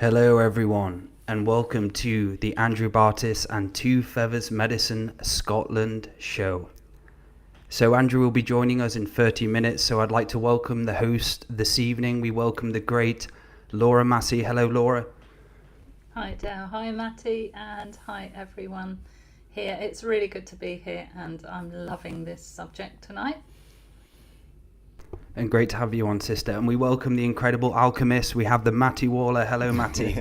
Hello everyone and welcome to the Andrew Bartzis and Two Feathers Medicine Scotland show. So Andrew will be joining us in 30 minutes, so I'd like to welcome the host this evening. We welcome the great Laura Massey. Hello Laura. Hi Dale, hi Matty, and hi everyone here. It's really good to be here and I'm loving this subject tonight. And great to have you on, sister. And we welcome the incredible alchemist. We have the Matty Waller. Hello, Matty.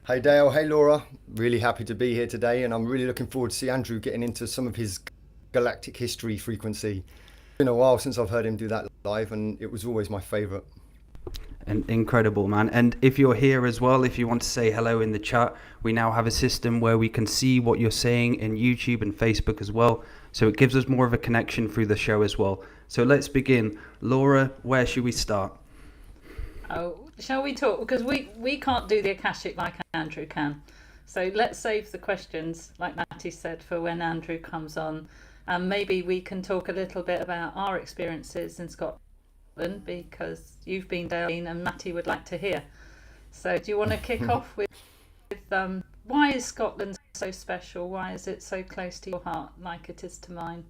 Hey Dale, hey Laura. Really happy to be here today, and I'm really looking forward to see Andrew getting into some of his galactic history frequency. It's been a while since I've heard him do that live, and it was always my favourite. And incredible, man. And if you're here as well, if you want to say hello in the chat, we now have a system where we can see what you're saying in YouTube and Facebook as well. So it gives us more of a connection through the show as well. So let's begin. Laura, where should we start? Oh, shall we talk? Because we can't do the Akashic like Andrew can. So let's save the questions, like Matty said, for when Andrew comes on. And maybe we can talk a little bit about our experiences in Scotland, because you've been down and Matty would like to hear. So do you want to kick off with why is Scotland so special? Why is it so close to your heart like it is to mine?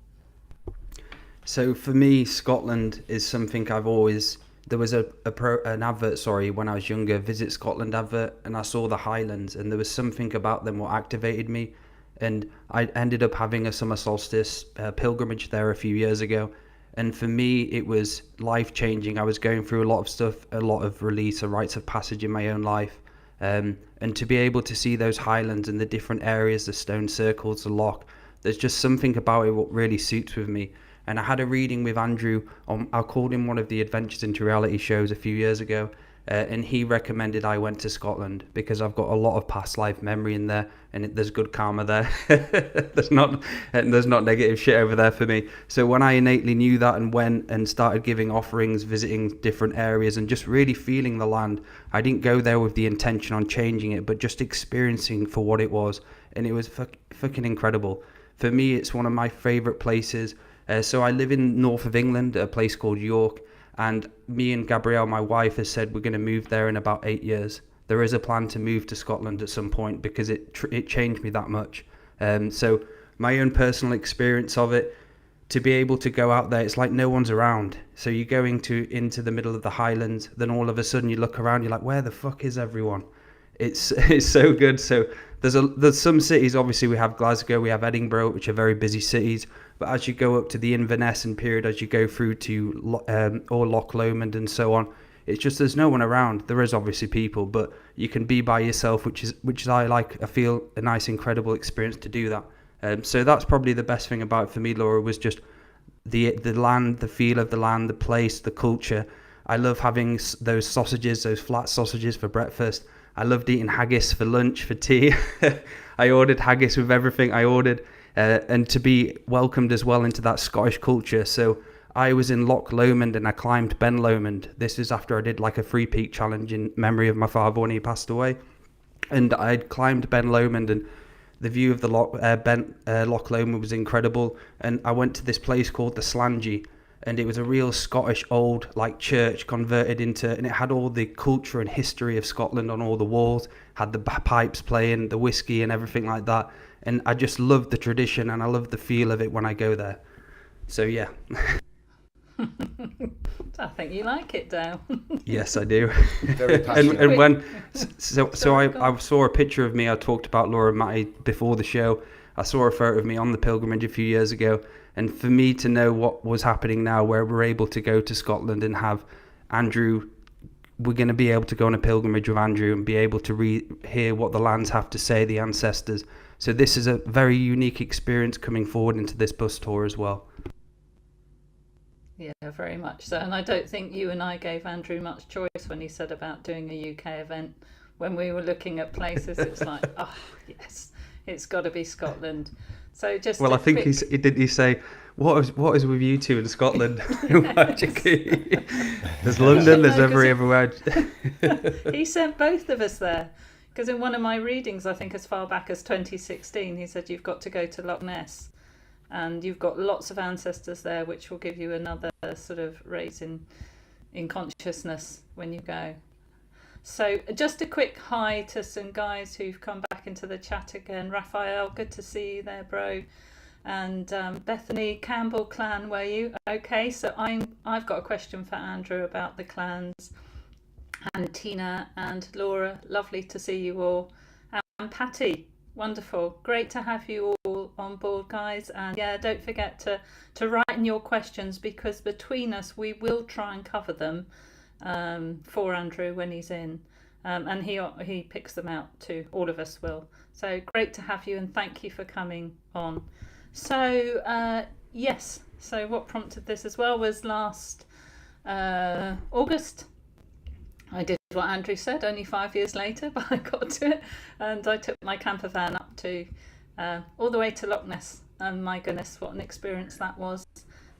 So for me, Scotland is something I've always... There was an advert, when I was younger, Visit Scotland advert, and I saw the Highlands, and there was something about them what activated me. And I ended up having a summer solstice pilgrimage there a few years ago. And for me, it was life-changing. I was going through a lot of stuff, a lot of release, a rites of passage in my own life. And to be able to see those highlands and the different areas, the stone circles, the loch, there's just something about it what really suits with me. And I had a reading with Andrew I called him one of the Adventures into Reality shows a few years ago. And he recommended I went to Scotland because I've got a lot of past life memory in there, and there's good karma there. there's not negative shit over there for me. So when I innately knew that and went and started giving offerings, visiting different areas and just really feeling the land, I didn't go there with the intention on changing it, but just experiencing for what it was. And it was fucking incredible. For me, it's one of my favourite places. So I live in north of England, a place called York. And me and Gabrielle, my wife, has said we're going to move there in about 8 years. There is a plan to move to Scotland at some point because it changed me that much. So my own personal experience of it, to be able to go out there, it's like no one's around. So you're going into the middle of the Highlands, then all of a sudden you look around, you're like, where the fuck is everyone? It's so good. So there's some cities, obviously we have Glasgow, we have Edinburgh, which are very busy cities. But as you go up to the Inverness period, as you go through to or Loch Lomond and so on, it's just there's no one around. There is obviously people, but you can be by yourself, which is I like. I feel a nice, incredible experience to do that. So that's probably the best thing about it for me, Laura, was just the land, the feel of the land, the place, the culture. I love having those sausages, those flat sausages for breakfast. I loved eating haggis for lunch, for tea. I ordered haggis with everything I ordered. And to be welcomed as well into that Scottish culture. So I was in Loch Lomond and I climbed Ben Lomond. This is after I did like a 3-peak challenge in memory of my father when he passed away. And I'd climbed Ben Lomond, and the view of the Loch Lomond was incredible. And I went to this place called the Slangy, and it was a real Scottish old like church converted into, and it had all the culture and history of Scotland on all the walls, had the pipes playing, the whiskey and everything like that. And I just love the tradition and I love the feel of it when I go there. So yeah. I think you like it, Dale. Yes, I do. Very passionate. and when I saw a picture of me. I talked about Laura and Matty before the show. I saw a photo of me on the pilgrimage a few years ago, and for me to know what was happening now, where we're able to go to Scotland and have Andrew, we're going to be able to go on a pilgrimage with Andrew and be able to hear what the lands have to say, the ancestors. So this is a very unique experience coming forward into this bus tour as well. Yeah, very much so. And I don't think you and I gave Andrew much choice when he said about doing a UK event. When we were looking at places, it's like, oh yes, it's got to be Scotland. So just I think he say, what is with you two in Scotland? There's London, there's everywhere. He sent both of us there. Because in one of my readings, I think as far back as 2016, he said you've got to go to Loch Ness. And you've got lots of ancestors there, which will give you another sort of raise in consciousness when you go. So just a quick hi to some guys who've come back into the chat again. Raphael, good to see you there, bro. And Bethany, Campbell clan, were you? Okay, so I've got a question for Andrew about the clans. And Tina and Laura, lovely to see you all. And Patty, wonderful. Great to have you all on board, guys. And yeah, don't forget to write in your questions, because between us we will try and cover them for Andrew when he's in. And he picks them out too. All of us will. So great to have you, and thank you for coming on. So yes, so what prompted this as well was last August. I did what Andrew said, only 5 years later, but I got to it, and I took my camper van up to all the way to Loch Ness, and my goodness, what an experience that was.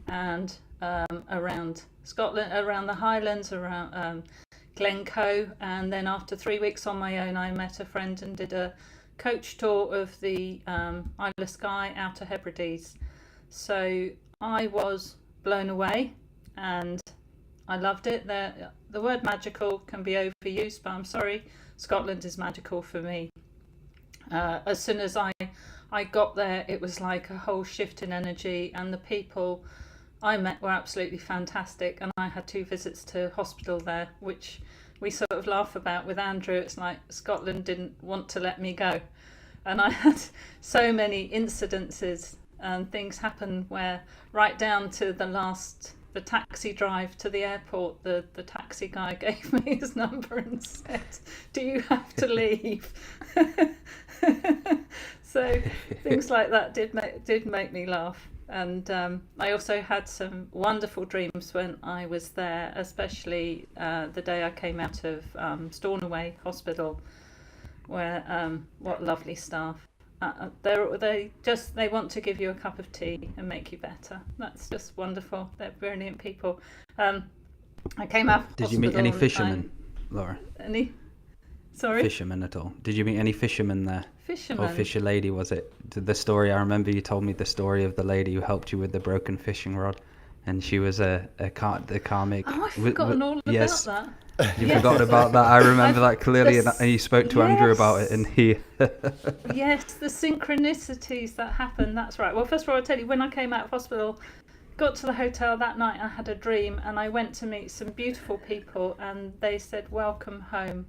And around Scotland, around the Highlands, around Glencoe, and then after 3 weeks on my own, I met a friend and did a coach tour of the Isle of Skye, Outer Hebrides. So I was blown away, and I loved it. The word magical can be overused, but I'm sorry, Scotland is magical for me. As soon as I got there, it was like a whole shift in energy, and the people I met were absolutely fantastic. And I had 2 visits to hospital there, which we sort of laugh about with Andrew. It's like Scotland didn't want to let me go, and I had so many incidences and things happen where right down to the taxi drive to the airport, the taxi guy gave me his number and said, "Do you have to leave?" So things like that did make me laugh. And I also had some wonderful dreams when I was there, especially the day I came out of Stornoway Hospital, where what lovely staff. They want to give you a cup of tea and make you better. That's just wonderful. They're brilliant people. I came out of Did you meet any fishermen, Laura? Sorry? Fishermen at all? Did you meet any fishermen there? Fishermen? Or fisher lady, was it? The story, I remember you told me the story of the lady who helped you with the broken fishing rod, and she was the karmic. Oh, I've forgotten all about that. You forgot about that. I remember that clearly, and you spoke to Andrew about it, and he... Yes, the synchronicities that happen, that's right. Well, first of all, I'll tell you, when I came out of hospital, got to the hotel that night, I had a dream, and I went to meet some beautiful people, and they said, "Welcome home.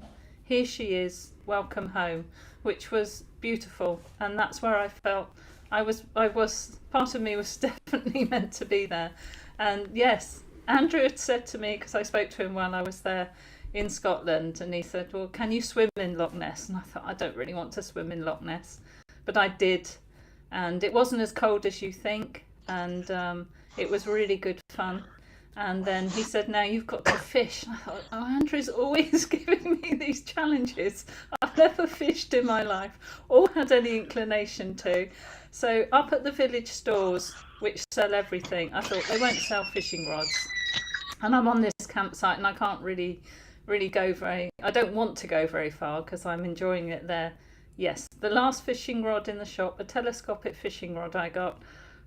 Here she is, welcome home," which was beautiful. And that's where I felt I was part of me was definitely meant to be there. And yes, Andrew had said to me, because I spoke to him while I was there in Scotland, and he said, "Well, can you swim in Loch Ness?" And I thought, I don't really want to swim in Loch Ness, but I did, and it wasn't as cold as you think, and it was really good fun. And then he said, "Now you've got to fish." I thought, oh, Andrew's always giving me these challenges. I've never fished in my life or had any inclination to. So up at the village stores, which sell everything, I thought they won't sell fishing rods. And I'm on this campsite, and I can't really go I don't want to go very far because I'm enjoying it there. Yes, the last fishing rod in the shop, a telescopic fishing rod I got,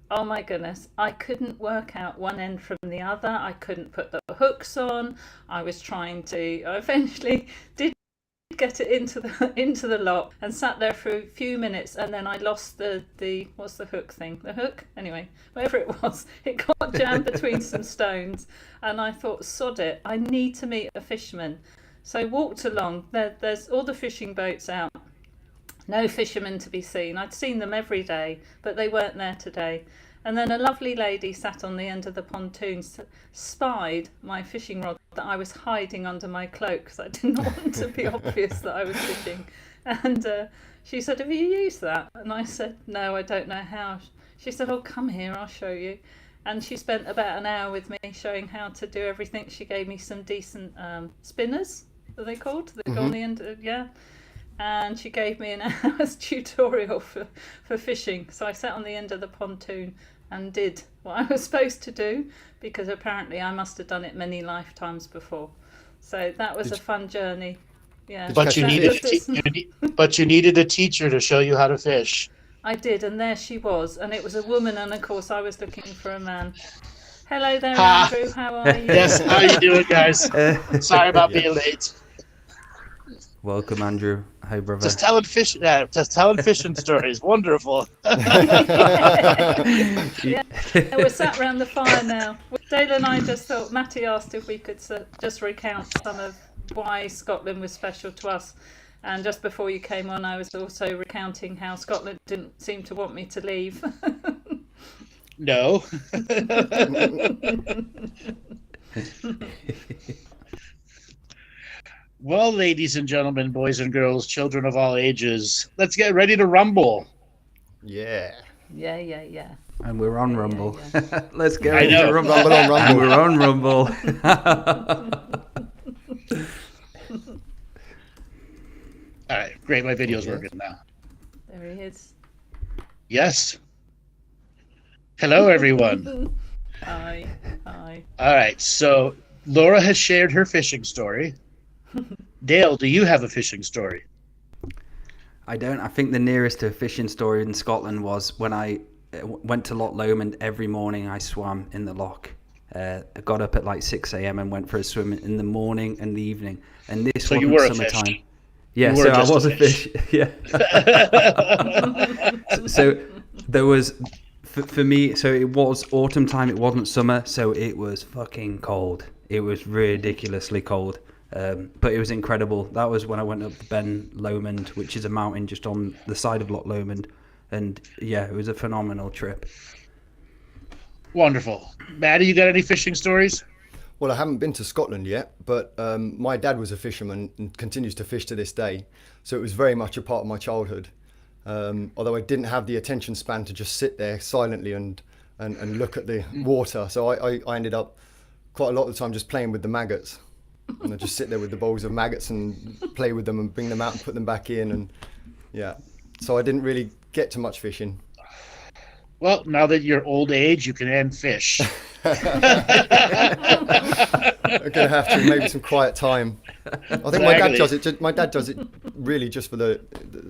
oh my goodness, I couldn't work out one end from the other. I couldn't put the hooks on. I eventually did get it into the lock and sat there for a few minutes, and then I lost the what's the hook thing? The hook? Anyway, whatever it was, it got jammed between some stones, and I thought, sod it, I need to meet a fisherman. So I walked along. There's all the fishing boats out. No fishermen to be seen. I'd seen them every day, but they weren't there today. And then a lovely lady sat on the end of the pontoon, spied my fishing rod that I was hiding under my cloak because I didn't want to be obvious that I was fishing. And she said, "Have you used that?" And I said, "No, I don't know how." She said, "Oh, come here, I'll show you." And she spent about an hour with me showing how to do everything. She gave me some decent spinners, are they called? They go on the end, yeah. And she gave me an hour's tutorial for fishing. So I sat on the end of the pontoon and did what I was supposed to do, because apparently I must have done it many lifetimes before. So that was a fun journey. Yeah. But you needed a teacher to show you how to fish. I did, and there she was, and it was a woman, and of course I was looking for a man. Hello there, Andrew. How are you? Yes, how you doing, guys? Sorry about being late. Welcome, Andrew. Hi, brother. Just telling fishing stories. Wonderful. Yeah, we're sat around the fire now. Dale and I just thought, Matty asked if we could just recount some of why Scotland was special to us. And just before you came on, I was also recounting how Scotland didn't seem to want me to leave. No. Well, ladies and gentlemen, boys and girls, children of all ages, let's get ready to rumble. Yeah. Yeah. And we're on Rumble. Yeah. Let's get I ready know. to rumble. Rumble on And Rumble. we're on Rumble. All right, great. My video's working now. There he is. Yes. Hello, everyone. Hi. All right, so Laura has shared her fishing story. Dale, do you have a fishing story? I don't. I think the nearest to a fishing story in Scotland was when I went to Loch Lomond. Every morning I swam in the loch. I got up at like 6 a.m. and went for a swim in the morning and the evening. And this So you wasn't were a summertime. fish. Yeah, You so were I just a was a fish. fish. Yeah. So there was, for me, so it was autumn time. It wasn't summer. So it was fucking cold. It was ridiculously cold. But it was incredible. That was when I went up Ben Lomond, which is a mountain just on the side of Loch Lomond. And yeah, it was a phenomenal trip. Wonderful. Maddie, you got any fishing stories? Well, I haven't been to Scotland yet, but my dad was a fisherman and continues to fish to this day. So it was very much a part of my childhood. Although I didn't have the attention span to just sit there silently and look at the water. So I ended up quite a lot of the time just playing with the maggots. And I just sit there with the bowls of maggots and play with them and bring them out and put them back in. And yeah, so I didn't really get to much fishing. Well, now that you're old age, you can end fish. I'm gonna have to maybe some quiet time. I think my dad does it. My dad does it really just for the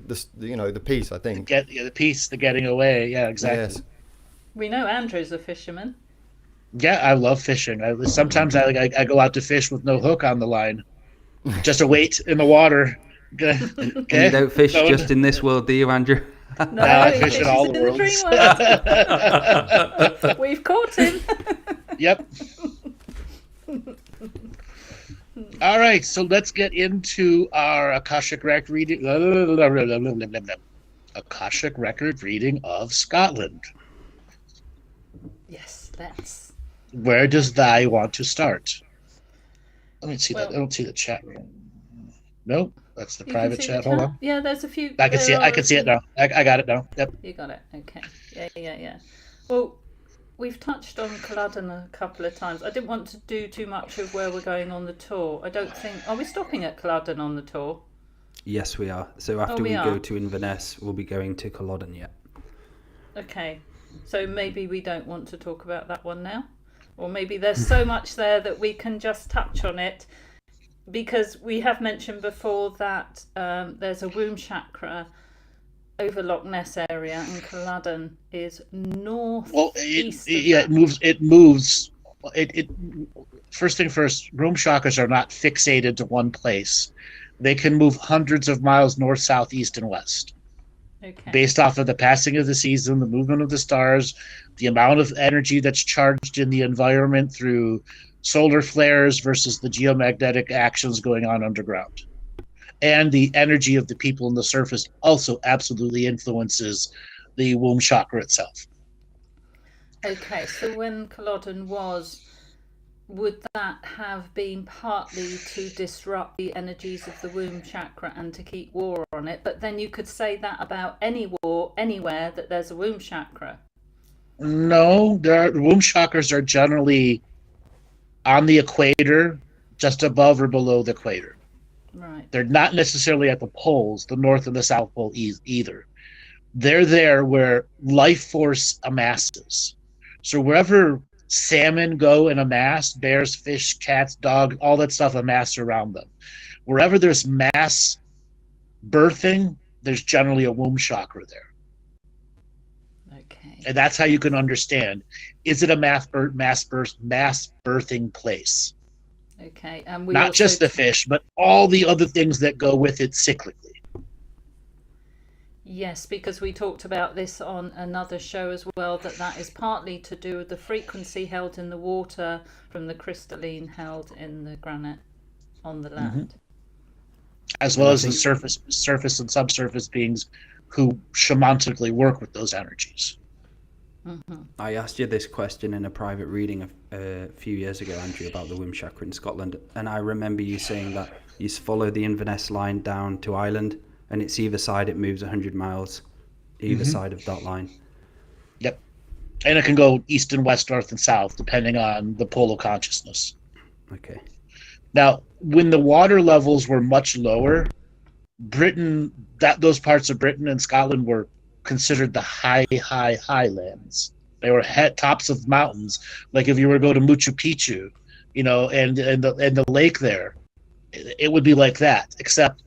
the peace. I think. The peace, the getting away. Yeah, exactly. Yes. We know Andrew's a fisherman. Yeah, I love fishing. Sometimes I go out to fish with no hook on the line, just a weight in the water. Okay. And you don't fish just in this world, do you, Andrew? No, I he fish in fishes all the the worlds. dream world. We've caught him. Yep. All right, so let's get into our Akashic record reading. Akashic record reading of Scotland. Yes, let's. Where does thy want to start? Let me see that. Well- I don't see the chat room. Nope, that's the You private can see chat. the Hold on. Yeah, there's a few. I can see it. there I are can a see it few- now. I got it now. Yep. You got it. Okay. Yeah. Well, we've touched on Culloden a couple of times. I didn't want to do too much of where we're going on the tour. I don't think. Are we stopping at Culloden on the tour? Yes, we are. So after we we are. go to Inverness, we'll be going to Culloden, yeah. Okay. So maybe we don't want to talk about that one now, or maybe there's so much there that we can just touch on it. Because we have mentioned before that there's a womb chakra over Loch Ness area, and Culloden is north. Well, it moves. It moves. It first thing first. Room chakras are not fixated to one place. They can move hundreds of miles north, south, east, and west. Okay. Based off of the passing of the season, the movement of the stars, the amount of energy that's charged in the environment through solar flares versus the geomagnetic actions going on underground. And the energy of the people on the surface also absolutely influences the womb chakra itself. Okay, so when Culloden was, would that have been partly to disrupt the energies of the womb chakra and to keep war on it? But then you could say that about any war, anywhere that there's a womb chakra. No, womb chakras are generally on the equator, just above or below the equator. Right. They're not necessarily at the poles, the North and the South Pole either. They're there where life force amasses. So wherever salmon go and amass, bears, fish, cats, dog, all that stuff amass around them. Wherever there's mass birthing, there's generally a womb chakra there. Okay. And that's how you can understand, is it a mass birthing place? Okay, and we Not also just the fish, but all the other things that go with it cyclically. yes, because we talked about this on another show as well, that is partly to do with the frequency held in the water from the crystalline held in the granite on the land. As And well I as the think surface and subsurface beings who shamanically work with those energies. I asked you this question in a private reading a few years ago, Andrew, about the womb chakra in Scotland, and I remember you saying that you follow the Inverness line down to Ireland, and it's either side it moves 100 miles, either side of that line. Yep. And it can go east and west, north and south, depending on the pole of consciousness. Okay. Now, when the water levels were much lower, those parts of Britain and Scotland were considered the highlands. They were tops of mountains. Like if you were to go to Machu Picchu, and the lake there, it would be like that. Except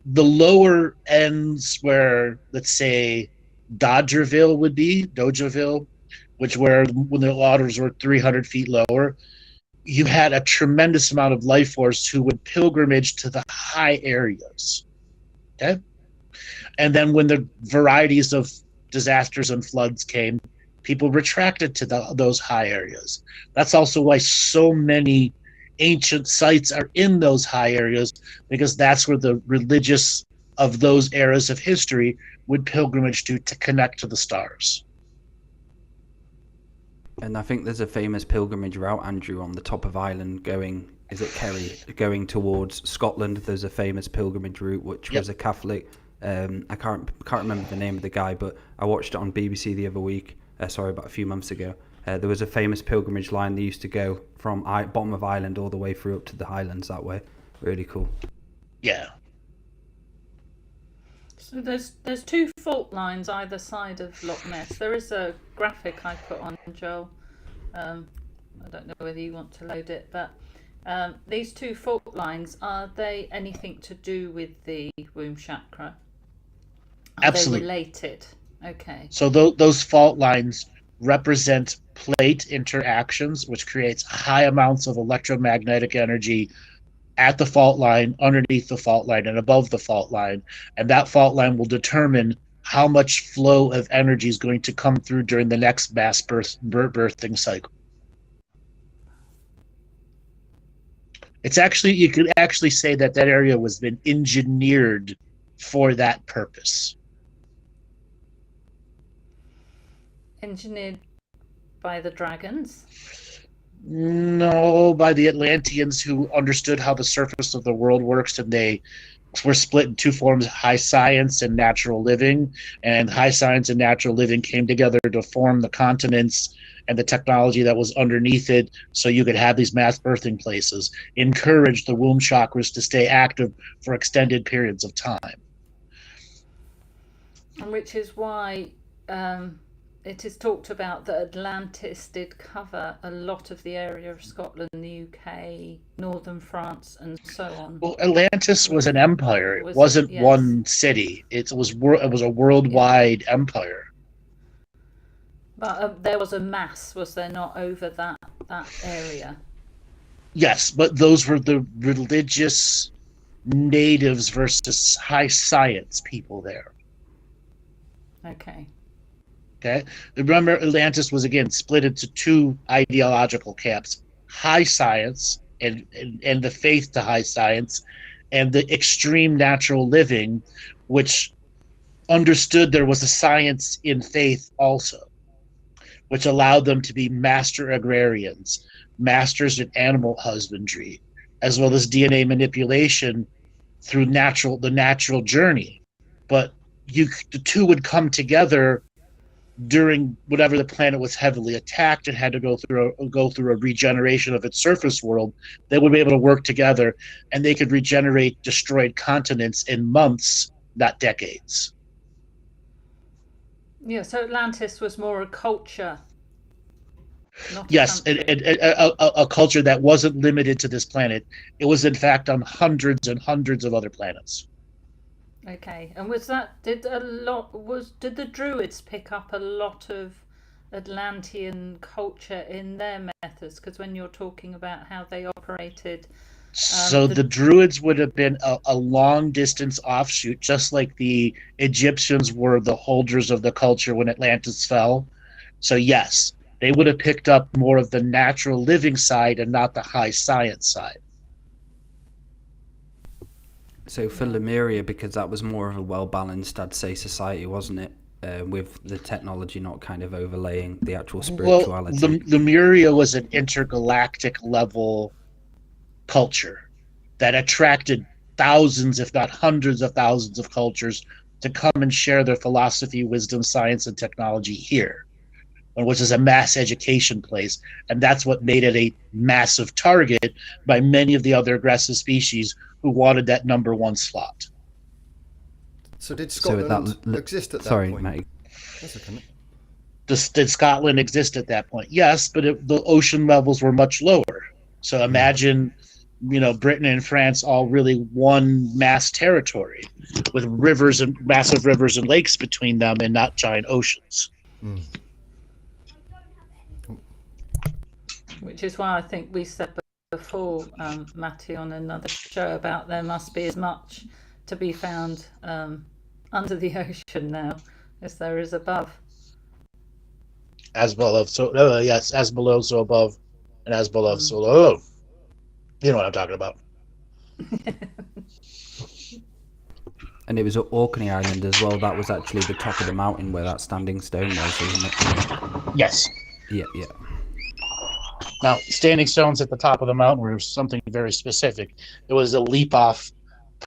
the lower ends, where let's say Dodgerville would be, when the waters were 300 feet lower, you had a tremendous amount of life force who would pilgrimage to the high areas. Okay? And then when the varieties of disasters and floods came, people retracted to those high areas. That's also why so many ancient sites are in those high areas, because that's where the religious of those eras of history would pilgrimage to connect to the stars. And I think there's a famous pilgrimage route, Andrew, on the top of Ireland is it Kerry, going towards Scotland. There's a famous pilgrimage route, which was a Catholic. I can't remember the name of the guy, but I watched it on BBC the other week. About a few months ago. There was a famous pilgrimage line. They used to go from bottom of Ireland all the way through up to the Highlands that way. Really cool. Yeah. So there's two fault lines either side of Loch Ness. There is a graphic I put on, Joel. I don't know whether you want to load it, but these two fault lines, are they anything to do with the womb chakra? Are Absolutely. they related? Okay. So those fault lines represent plate interactions, which creates high amounts of electromagnetic energy at the fault line, underneath the fault line, and above the fault line. And that fault line will determine how much flow of energy is going to come through during the next mass birthing cycle. You could actually say that area was been engineered for that purpose. Engineered by the dragons? No, by the Atlanteans, who understood how the surface of the world works, and they were split in two forms: high science and natural living. And high science and natural living came together to form the continents and the technology that was underneath it, so you could have these mass birthing places, encourage the womb chakras to stay active for extended periods of time. And which is why it is talked about that Atlantis did cover a lot of the area of Scotland, the UK, northern France, and so on. Well, Atlantis was an empire. It wasn't one city. It was a worldwide empire. But there was a mass, was there not, over that area? Yes, but those were the religious natives versus high science people there. Okay. Remember, Atlantis was again split into two ideological camps: high science and the faith to high science, and the extreme natural living, which understood there was a science in faith also, which allowed them to be master agrarians, masters in animal husbandry, as well as DNA manipulation through the natural journey. But the two would come together during whatever the planet was heavily attacked and had to go through a regeneration of its surface world. They would be able to work together, and they could regenerate destroyed continents in months, not decades. Yeah, so Atlantis was more a culture. Yes, a culture that wasn't limited to this planet. It was in fact on hundreds and hundreds of other planets. Okay, and did the Druids pick up a lot of Atlantean culture in their methods? Because when you're talking about how they operated, So the Druids would have been a long distance offshoot, just like the Egyptians were the holders of the culture when Atlantis fell. So yes, they would have picked up more of the natural living side and not the high science side. So for Lemuria, because that was more of a well-balanced, I'd say, society, wasn't it? With the technology not kind of overlaying the actual spirituality. Well, Lemuria was an intergalactic level culture that attracted thousands, if not hundreds of thousands of cultures to come and share their philosophy, wisdom, science, and technology here, which is a mass education place. And that's what made it a massive target by many of the other aggressive species who wanted that number one slot. So did Scotland exist at that sorry, point? Matty. That's okay. Did Scotland exist at that point? Yes, but the ocean levels were much lower. So imagine, Britain and France all really one mass territory with rivers and massive rivers and lakes between them and not giant oceans. Mm. which is why I think we said before, Matty, on another show about there must be as much to be found under the ocean now as there is above. As below, so yes, as below, so above, and as below, so below. You know what I'm talking about. And it was at Orkney Island as well. That was actually the top of the mountain where that standing stone was, isn't it? Yes. Yeah. Now, standing stones at the top of the mountain were something very specific. It was a leap-off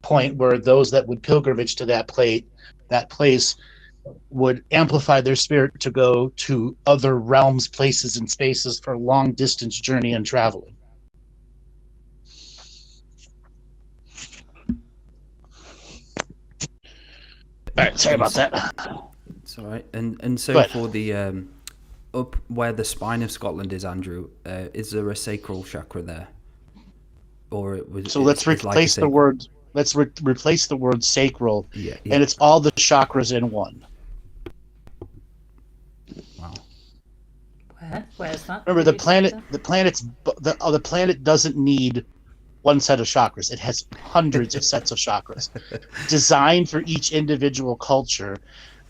point where those that would pilgrimage to that place would amplify their spirit to go to other realms, places, and spaces for long-distance journey and traveling. All right, sorry about that. It's all right. And so for the up where the spine of Scotland is, Andrew, is there a sacral chakra there, or it was? So let's replace the word. Let's replace the word sacral, yeah. And it's all the chakras in one. Wow. Where's that? Remember, the planet doesn't need one set of chakras. It has hundreds of sets of chakras designed for each individual culture.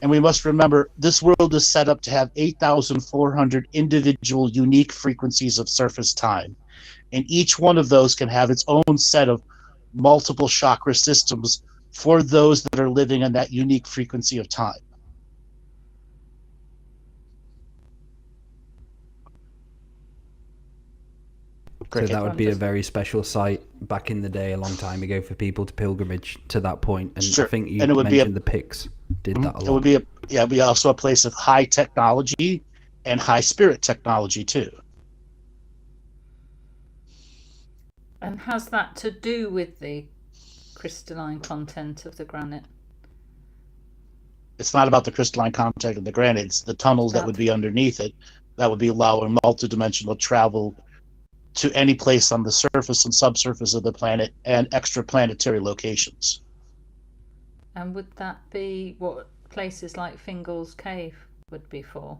And we must remember, this world is set up to have 8,400 individual unique frequencies of surface time. And each one of those can have its own set of multiple chakra systems for those that are living in that unique frequency of time. So that would be a very special site back in the day, a long time ago, for people to pilgrimage to that point. And sure. I think you mentioned the Picts did that a lot. It would be also a place of high technology and high spirit technology too. And has that to do with the crystalline content of the granite? It's not about the crystalline content of the granite. It's the tunnels that would be underneath it that would be allowing multidimensional travel to any place on the surface and subsurface of the planet and extraplanetary locations. And would that be what places like Fingal's Cave would be for?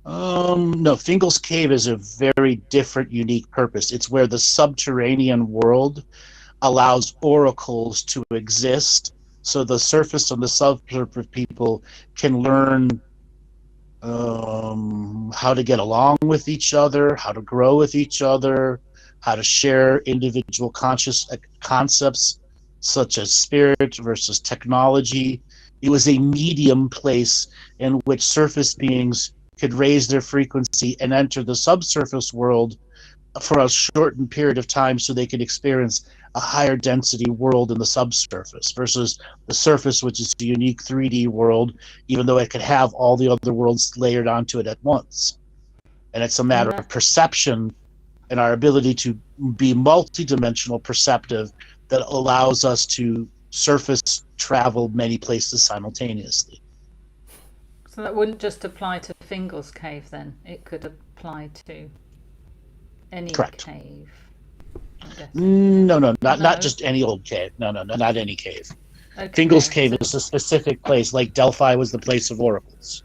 No, Fingal's Cave is a very different, unique purpose. It's where the subterranean world allows oracles to exist, so the surface and the subsurface people can learn how to get along with each other, how to grow with each other, how to share individual conscious concepts such as spirit versus technology. It was a medium place in which surface beings could raise their frequency and enter the subsurface world for a shortened period of time so they could experience a higher density world in the subsurface versus the surface, which is a unique 3D world, even though it could have all the other worlds layered onto it at once. And it's a matter of perception and our ability to be multidimensional perceptive that allows us to surface travel many places simultaneously. So that wouldn't just apply to Fingal's Cave then? It could apply to any cave? No, not just any old cave. No, not any cave. Okay. Fingal's Cave is a specific place, like Delphi was the place of oracles.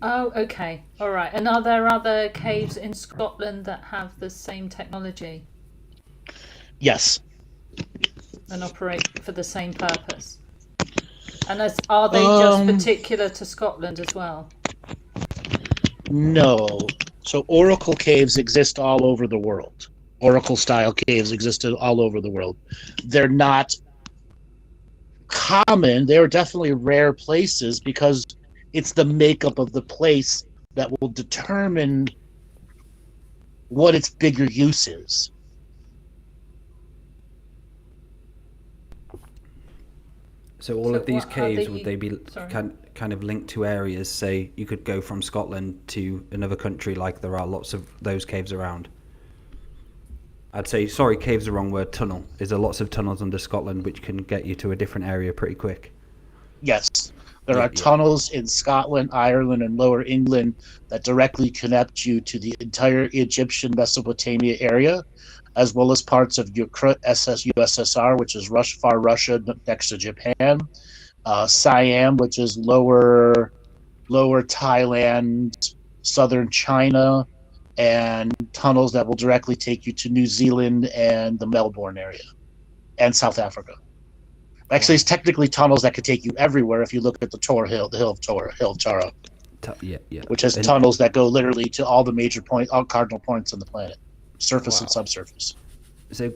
Oh, okay. All right. And are there other caves in Scotland that have the same technology Yes. and operate for the same purpose? And are they just particular to Scotland as well? No. So oracle caves exist all over the world. Oracle style caves existed all over the world. They're not common. They're definitely rare places because it's the makeup of the place that will determine what its bigger use is. So all of these what are caves, the- would they be sorry. kind of linked to areas? Say you could go from Scotland to another country, like there are lots of those caves around. I'd say, sorry, cave's the wrong word, tunnel. Is there lots of tunnels under Scotland which can get you to a different area pretty quick? Yes. There are tunnels in Scotland, Ireland, and Lower England that directly connect you to the entire Egyptian Mesopotamia area, as well as parts of USSR, which is far Russia next to Japan, Siam, which is lower Thailand, southern China, and tunnels that will directly take you to New Zealand and the Melbourne area, and South Africa. Actually, it's technically tunnels that could take you everywhere if you look at the Hill of Tara, which has tunnels that go literally to all the major all cardinal points on the planet, surface and subsurface. So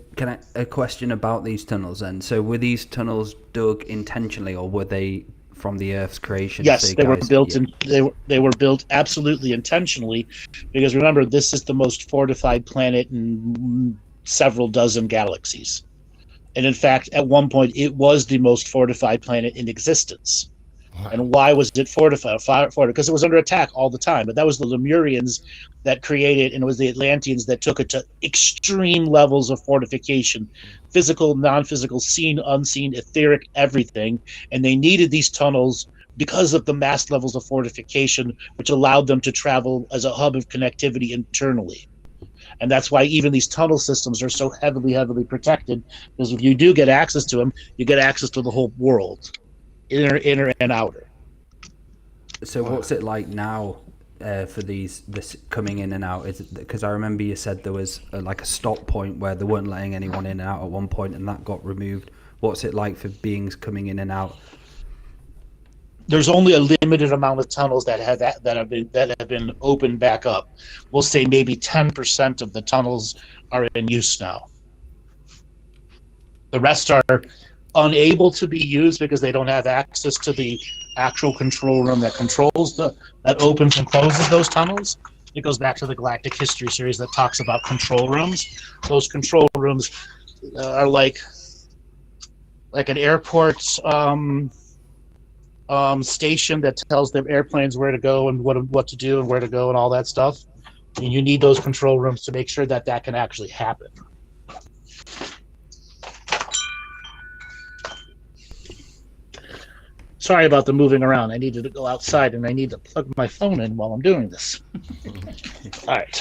a question about these tunnels then. So were these tunnels dug intentionally, or were they from the Earth's creation? Yes, they were built they were built absolutely intentionally, because remember, this is the most fortified planet in several dozen galaxies. And in fact, at one point, it was the most fortified planet in existence. Wow. And why was it fortified? Because it was under attack all the time. But that was the Lemurians that created, and it was the Atlanteans that took it to extreme levels of fortification, physical, non-physical, seen, unseen, etheric, everything. And they needed these tunnels because of the mass levels of fortification, which allowed them to travel as a hub of connectivity internally. And that's why even these tunnel systems are so heavily protected, because if you do get access to them, you get access to the whole world, inner and outer. So what's it like now for this coming in and out? Is it because I remember you said there was like a stop point where they weren't letting anyone in and out at one point, and that got removed. What's it like for beings coming in and out? There's only a limited amount of tunnels that have been opened back up. We'll say maybe 10% of the tunnels are in use now. The rest are unable to be used because they don't have access to the actual control room that opens and closes those tunnels. It goes back to the Galactic History series that talks about control rooms. Those control rooms are like an airport's station that tells their airplanes where to go and what to do and where to go and all that stuff. And you need those control rooms to make sure that can actually happen. Sorry about the moving around. I needed to go outside and I need to plug my phone in while I'm doing this. All right.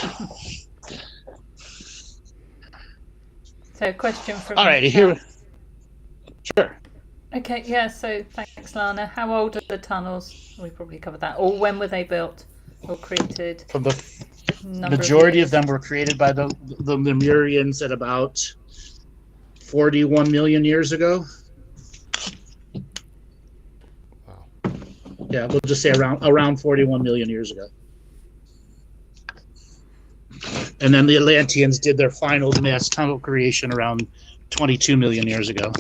So a question from... All right, here. Sure. Okay, yeah, so thanks, Lana. How old are the tunnels? We probably covered that. Or when were they built or created? From the majority of them were created by the Lemurians at about 41 million years ago. Wow. Yeah, we'll just say around 41 million years ago. And then the Atlanteans did their final mass tunnel creation around 22 million years ago.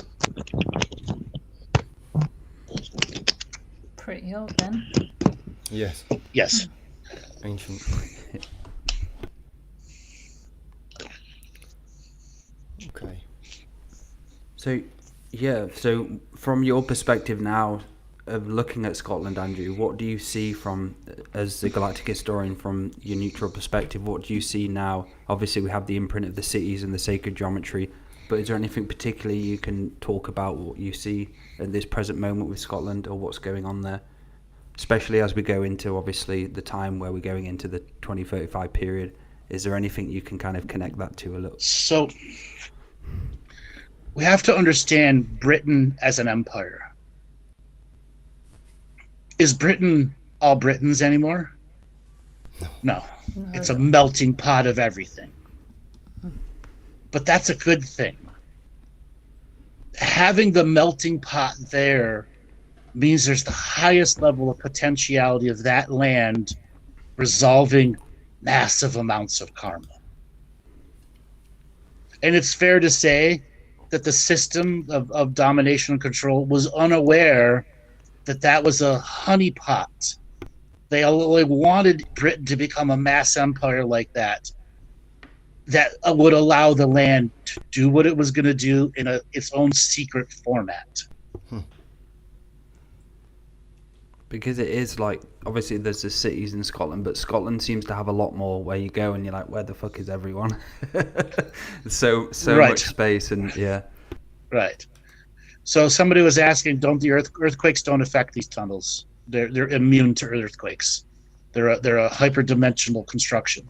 Pretty old then. Yes. Yes. Ancient. Okay. So from your perspective now of looking at Scotland, Andrew, what do you see as the galactic historian, from your neutral perspective? What do you see now? Obviously we have the imprint of the cities and the sacred geometry, but is there anything particularly you can talk about what you see at this present moment with Scotland, or what's going on there, especially as we go into obviously the time where we're going into the 2035 period? Is there anything you can kind of connect that to a little? So we have to understand Britain as an empire. Is Britain all Britons anymore? No, No. it's a melting pot of everything. But that's a good thing. Having the melting pot there means there's the highest level of potentiality of that land resolving massive amounts of karma. And it's fair to say that the system of domination and control was unaware that that was a honeypot. They wanted Britain to become a mass empire like that would allow the land to do what it was going to do in its own secret format. Because it is like, obviously there's the cities in Scotland, but Scotland seems to have a lot more where you go and you're like, where the fuck is everyone? so Right. much space, and yeah. Right. So somebody was asking, don't the earthquakes don't affect these tunnels? They're immune to earthquakes. They're a hyperdimensional construction.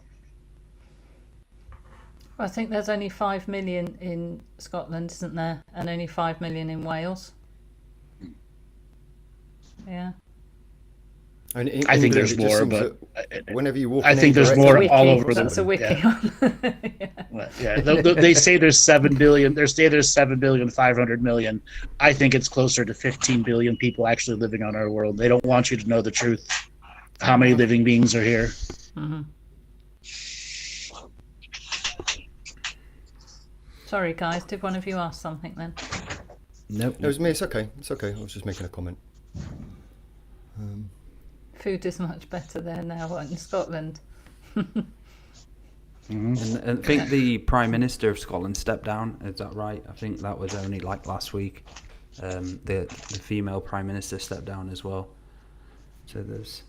I think there's only 5 million in Scotland, isn't there? And only 5 million in Wales. Yeah. And in I think England, there's it just more, seems but that whenever you walk, I in think any there's direction- more all over That's the a wiki yeah. one. Yeah. Well, yeah, they say there's 7 billion. They say there's 7,500,000,000. I think it's closer to 15 billion people actually living on our world. They don't want you to know the truth. How many living beings are here? Mm-hmm. Sorry, guys. Did one of you ask something then? Nope. No, it was me. It's okay. It's okay. I was just making a comment. Food is much better there now in Scotland. And I think the Prime Minister of Scotland stepped down. Is that right? I think that was only like last week. The female Prime Minister stepped down as well. So there's.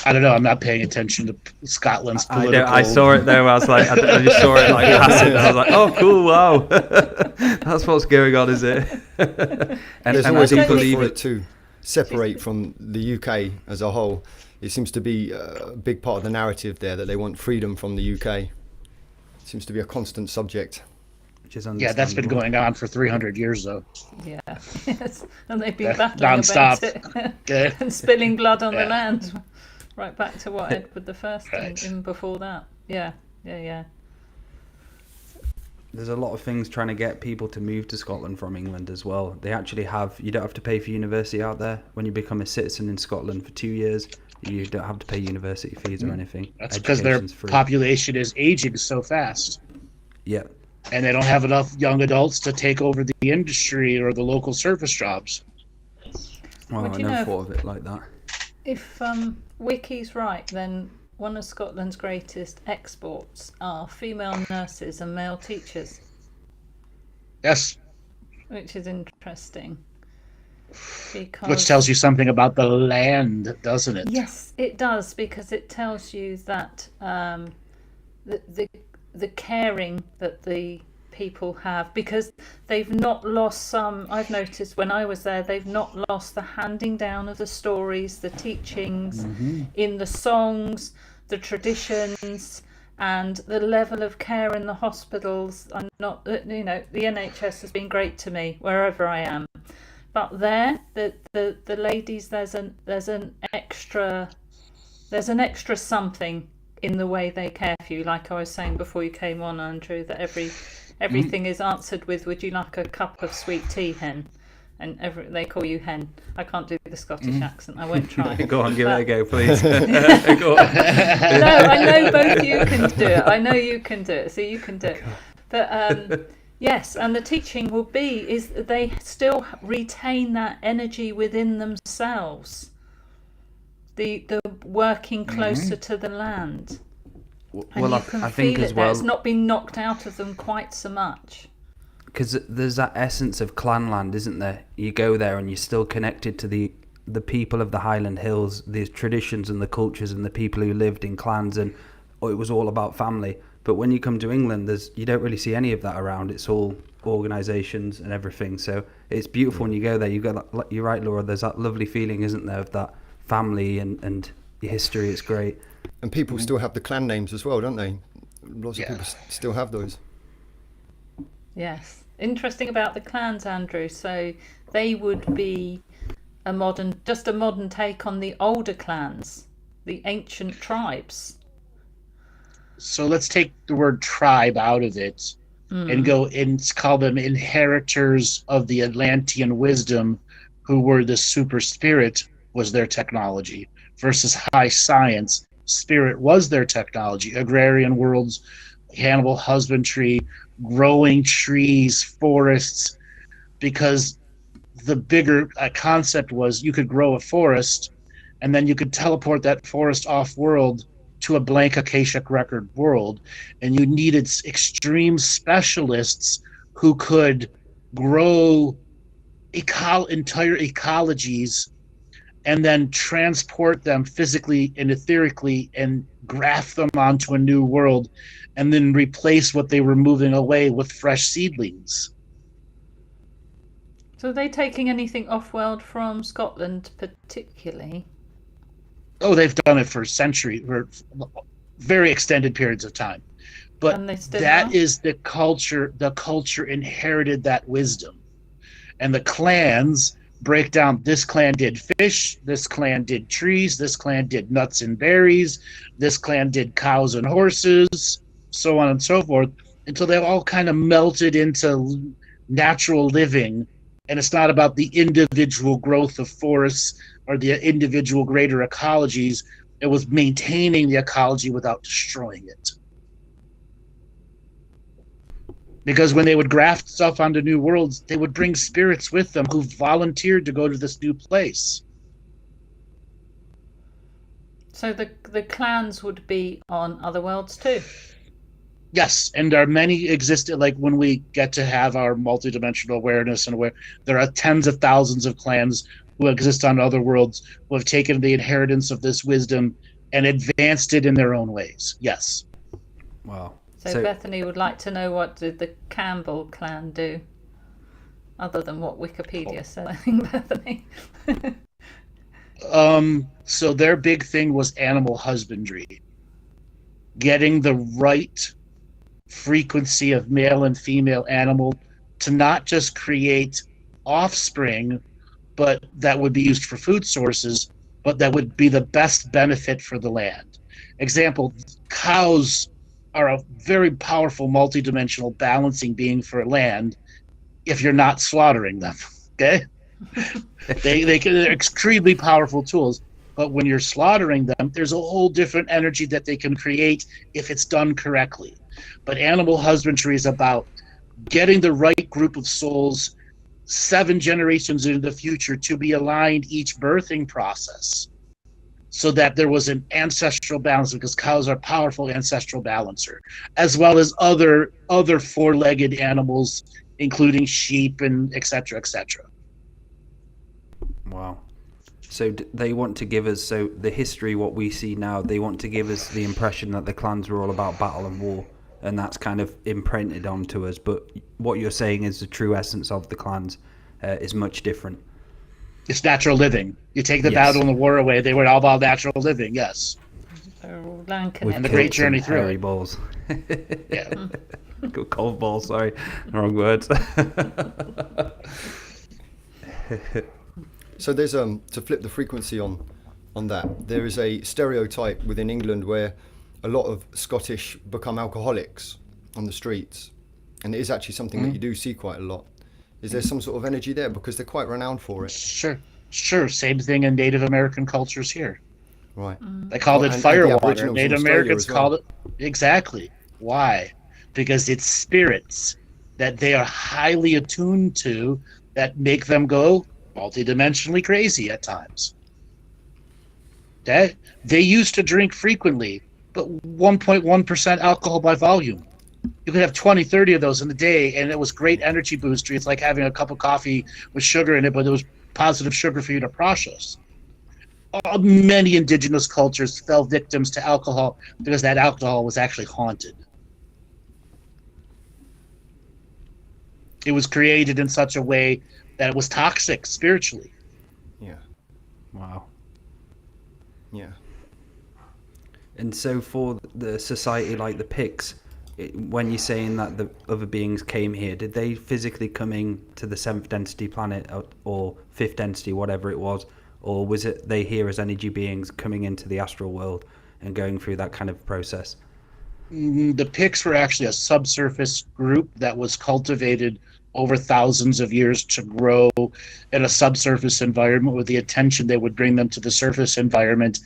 I don't know. I'm not paying attention to Scotland's I political. I saw it though. I was like, I just saw it like passing. I was like, oh, cool, wow, that's what's going on, is it? And There's I always a think push believe for it. it to separate from the UK as a whole. It seems to be a big part of the narrative there that they want freedom from the UK. It seems to be a constant subject. Which is Yeah, that's been understandable. going on for 300 years, though. Yeah. Yes. And they've been Yeah, battling non-stop. about it Okay. and spilling blood on Yeah. the land. Right back to what Edward the First Right. and before that. Yeah. There's a lot of things trying to get people to move to Scotland from England as well. They actually have, you don't have to pay for university out there. When you become a citizen in Scotland for 2 years, you don't have to pay university fees or anything. That's because their Education's free. population is aging so fast. Yeah. And they don't have enough young adults to take over the industry or the local service jobs. Well, Would I you never know- thought of it like that. If Wiki's right, then one of Scotland's greatest exports are female nurses and male teachers, Yes, which is interesting. Because which tells you something about the land, doesn't it? Yes, it does, because it tells you that the caring that the people have, because they've not lost some. I've noticed when I was there, they've not lost the handing down of the stories, the teachings in the songs, the traditions, and the level of care in the hospitals. I'm not, the NHS has been great to me wherever I am. But there, the ladies, there's an extra something in the way they care for you. Like I was saying before you came on, Andrew, that everything is answered with, "Would you like a cup of sweet tea, hen?" And they call you hen. I can't do the Scottish accent. I won't try. Go on, give it a go, please. Go on. No, I know both you can do it. I know you can do it, so you can do it. But yes, and the teaching will be is that they still retain that energy within themselves. The working closer to the land. And Well, you I can think feel as it there. well, It's not been knocked out of them quite so much. because there's that essence of clanland, isn't there? You go there and you're still connected to the people of the Highland Hills, the traditions and the cultures and the people who lived in clans, and it was all about family. But when you come to England, you don't really see any of that around. It's all organisations and everything. So it's beautiful when you go there. You got that, you're right, Laura. There's that lovely feeling, isn't there, of that family and your history. It's great. And people still have the clan names as well, don't they? Lots Yeah. of people still have those. Yes. Interesting about the clans, Andrew. So they would be just a modern take on the older clans. the ancient tribes. So let's take the word tribe out of it and go and call them inheritors of the Atlantean wisdom, who were the super spirit was their technology, versus high science. Spirit was their technology. Agrarian worlds, animal husbandry, growing trees, forests, because the bigger concept was you could grow a forest and then you could teleport that forest off world to a blank Akashic record world, and you needed extreme specialists who could grow entire ecologies and then transport them physically and etherically and graft them onto a new world and then replace what they were moving away with fresh seedlings. So are they taking anything off-world from Scotland particularly? Oh, they've done it for centuries, for very extended periods of time. But And they still that are? is the culture. The culture inherited that wisdom. And the clans break down, this clan did fish, this clan did trees, this clan did nuts and berries, this clan did cows and horses, so on and so forth, until they all kind of melted into natural living. And it's not about the individual growth of forests or the individual greater ecologies. It was maintaining the ecology without destroying it. Because when they would graft stuff onto new worlds, they would bring spirits with them who volunteered to go to this new place. So the clans would be on other worlds too? Yes, and there are many existed, like when we get to have our multidimensional awareness and aware, there are tens of thousands of clans who exist on other worlds who have taken the inheritance of this wisdom and advanced it in their own ways. Yes. Wow. So Bethany would like to know, what did the Campbell clan do? Other than what Wikipedia said, I think, Bethany. So their big thing was animal husbandry. Getting the right frequency of male and female animal to not just create offspring, but that would be used for food sources, but that would be the best benefit for the land. Example, cows are a very powerful multidimensional balancing being for land if you're not slaughtering them, okay? They're extremely powerful tools, but when you're slaughtering them, there's a whole different energy that they can create if it's done correctly. But animal husbandry is about getting the right group of souls 7 generations into the future to be aligned each birthing process, so that there was an ancestral balance, because cows are a powerful ancestral balancer, as well as other four-legged animals, including sheep and et cetera, et cetera. Wow. So they want to give us, so the history, what we see now, they want to give us the impression that the clans were all about battle and war, and that's kind of imprinted onto us. But what you're saying is the true essence of the clans is much different. It's natural living. You take the Yes. battle and the war away, they were all about natural living, yes. They're all Lankan. With And the great kilts journey and through hairy it. balls. Yeah. Cold balls, sorry. Wrong words. So there's to flip the frequency on that, there is a stereotype within England where a lot of Scottish become alcoholics on the streets, and it is actually something that you do see quite a lot. Is there some sort of energy there, because they're quite renowned for it? Sure. Same thing in Native American cultures here. Right. They called it And the firewater. Aboriginals in Native Australia Americans as well. called it exactly. Why? Because it's spirits that they are highly attuned to that make them go multidimensionally crazy at times. Okay? They used to drink frequently, but 1.1% alcohol by volume. You could have 20, 30 of those in a day, and it was great energy booster. It's like having a cup of coffee with sugar in it, but it was positive sugar for you to process. Many indigenous cultures fell victims to alcohol because that alcohol was actually haunted. It was created in such a way that it was toxic spiritually. Yeah. Wow. Yeah. And so for the society like the Picts, when you're saying that the other beings came here, did they physically come in to the 7th density planet or 5th density, whatever it was, or was it they here as energy beings coming into the astral world and going through that kind of process? The Picts were actually a subsurface group that was cultivated over thousands of years to grow in a subsurface environment with the intention they would bring them to the surface environment.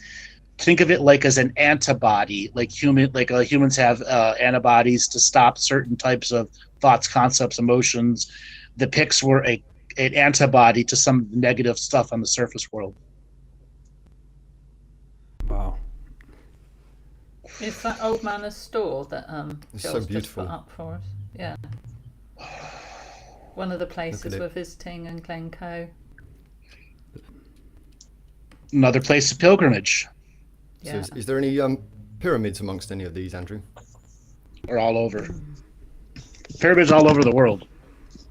Think of it like as an antibody, like humans have antibodies to stop certain types of thoughts, concepts, emotions. The Picts were an antibody to some of the negative stuff on the surface world. Wow. Is that Old Manor store that It's Joel's so beautiful. just put up for us? Yeah. One of the places it. we're visiting in Glencoe. Another place of pilgrimage. Yeah. So is there any pyramids amongst any of these, Andrew? Are all over. Pyramids all over the world.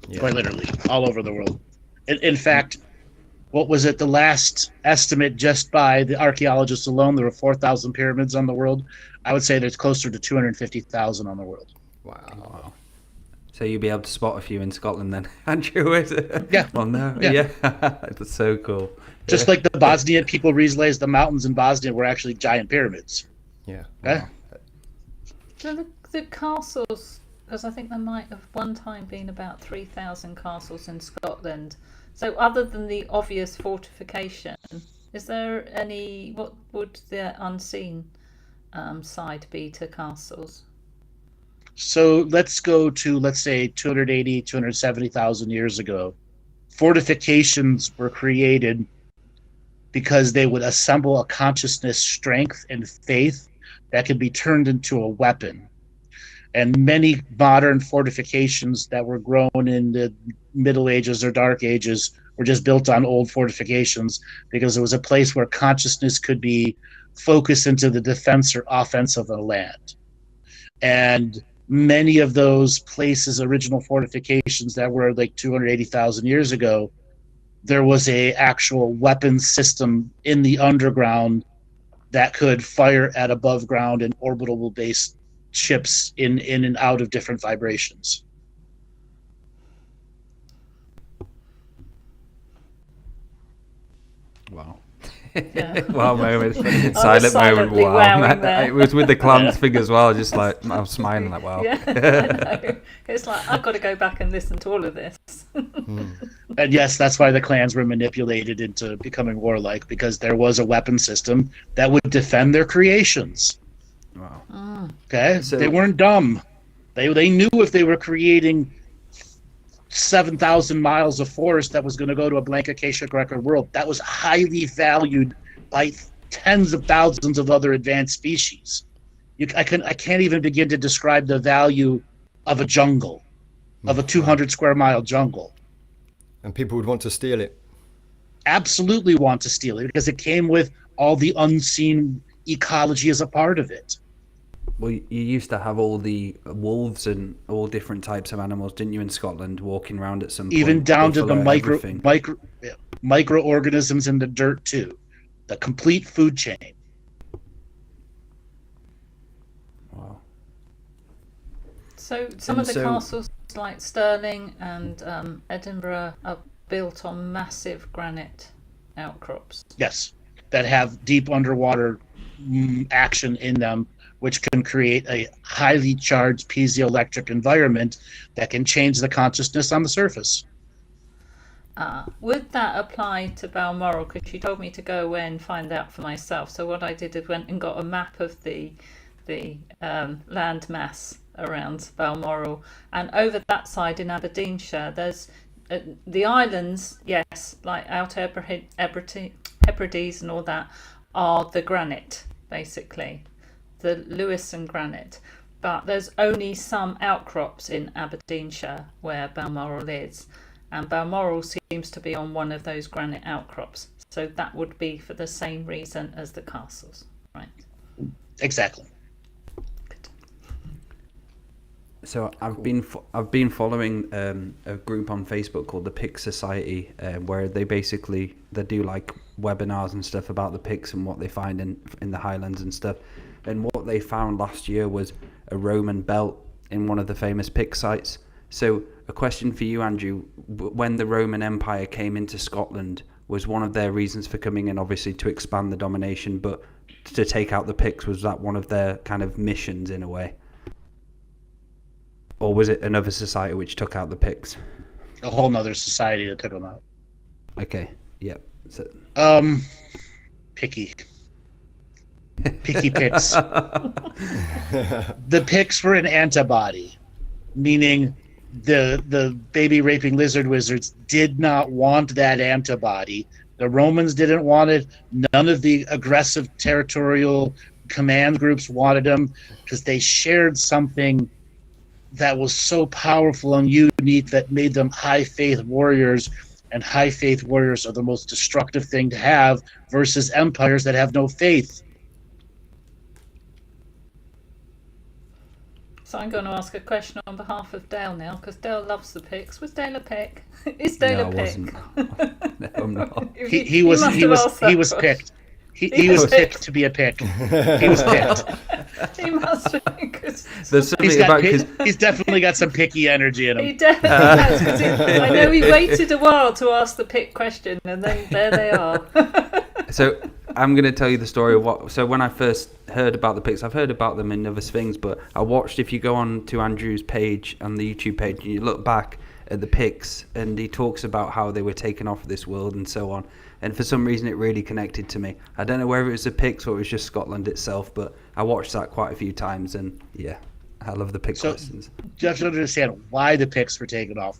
Yeah. Quite literally, all over the world. In fact, what was it? The last estimate just by the archaeologists alone, there were 4,000 pyramids on the world. I would say there's closer to 250,000 on the world. Wow. So you'll be able to spot a few in Scotland then, Andrew? Is it? Yeah. Well, no. Yeah. Yeah. That's so cool. Just like the Bosnian people realized the mountains in Bosnia were actually giant pyramids. Yeah. Okay? So the castles, because I think there might have one time been about 3,000 castles in Scotland. So other than the obvious fortification, is there any, what would the unseen side be to castles? So let's go to, let's say, 280, 270,000 years ago. Fortifications were created because they would assemble a consciousness, strength, and faith that could be turned into a weapon. And many modern fortifications that were grown in the Middle Ages or Dark Ages were just built on old fortifications because it was a place where consciousness could be focused into the defense or offense of the land. And many of those places, original fortifications that were like 280,000 years ago, there was a actual weapon system in the underground that could fire at above ground and orbital based ships in and out of different vibrations. Wow. Yeah. Wow moment. I was Silent moment. silently Wow. wowing there. It was with the clans thing as well. Just like I was smiling like wow. Yeah, I know. It's like I've got to go back and listen to all of this. And yes, that's why the clans were manipulated into becoming warlike, because there was a weapon system that would defend their creations. Wow. Okay? So- They weren't dumb. They knew if they were creating 7,000 miles of forest that was going to go to a blank Akashic record world, that was highly valued by tens of thousands of other advanced species. I can't even begin to describe the value of a jungle, of a 200 square mile jungle. And people would want to steal it. Absolutely want to steal it because it came with all the unseen ecology as a part of it. Well, you used to have all the wolves and all different types of animals, didn't you, in Scotland, walking around at some point? Even down to the Buffalo, everything. microorganisms in the dirt too. The complete food chain. Wow. So some of the castles like Stirling and Edinburgh are built on massive granite outcrops. Yes, that have deep underwater action in them, which can create a highly charged piezoelectric environment that can change the consciousness on the surface. Would that apply to Balmoral? Because she told me to go away and find out for myself. So what I did is went and got a map of the land mass around Balmoral, and over that side in Aberdeenshire, there's the islands. Yes, like Outer Hebrides and all that are the granite, basically, the Lewison granite. But there's only some outcrops in Aberdeenshire where Balmoral is. And Balmoral seems to be on one of those granite outcrops. So that would be for the same reason as the castles, right? Exactly. Good. So I've been following a group on Facebook called the Pict Society, where they do like webinars and stuff about the Picts and what they find in the Highlands and stuff. And what they found last year was a Roman belt in one of the famous Pict sites. So a question for you, Andrew: when the Roman Empire came into Scotland, was one of their reasons for coming in, obviously to expand the domination, but to take out the Picts, was that one of their kind of missions in a way? Or was it another society which took out the Picts? A whole nother society that took them out. Okay, yeah. So... Picky Picts. The Picts were an antibody, meaning the baby raping lizard wizards did not want that antibody. The Romans didn't want it. None of the aggressive territorial command groups wanted them, because they shared something that was so powerful and unique that made them high faith warriors, and high faith warriors are the most destructive thing to have versus empires that have no faith. So I'm going to ask a question on behalf of Dale now, because Dale loves the Picts. Was Dale a Pict? Is Dale a Pict? No, I'm not. He was picked. He was picked to be a Pict. He was picked. He must be, because There's something about... He's definitely got some picky energy in him. he definitely has. 'Cause I know he waited a while to ask the Pict question, and then there they are. So I'm going to tell you the story of what... So when I first heard about the Picts, I've heard about them in other things, but I watched, if you go on to Andrew's page, on the YouTube page, and you look back at the Picts, and he talks about how they were taken off this world and so on. And for some reason, it really connected to me. I don't know whether it was the Picts or it was just Scotland itself, but I watched that quite a few times, and yeah, I love the Pict lessons. You have to understand why the Picts were taken off.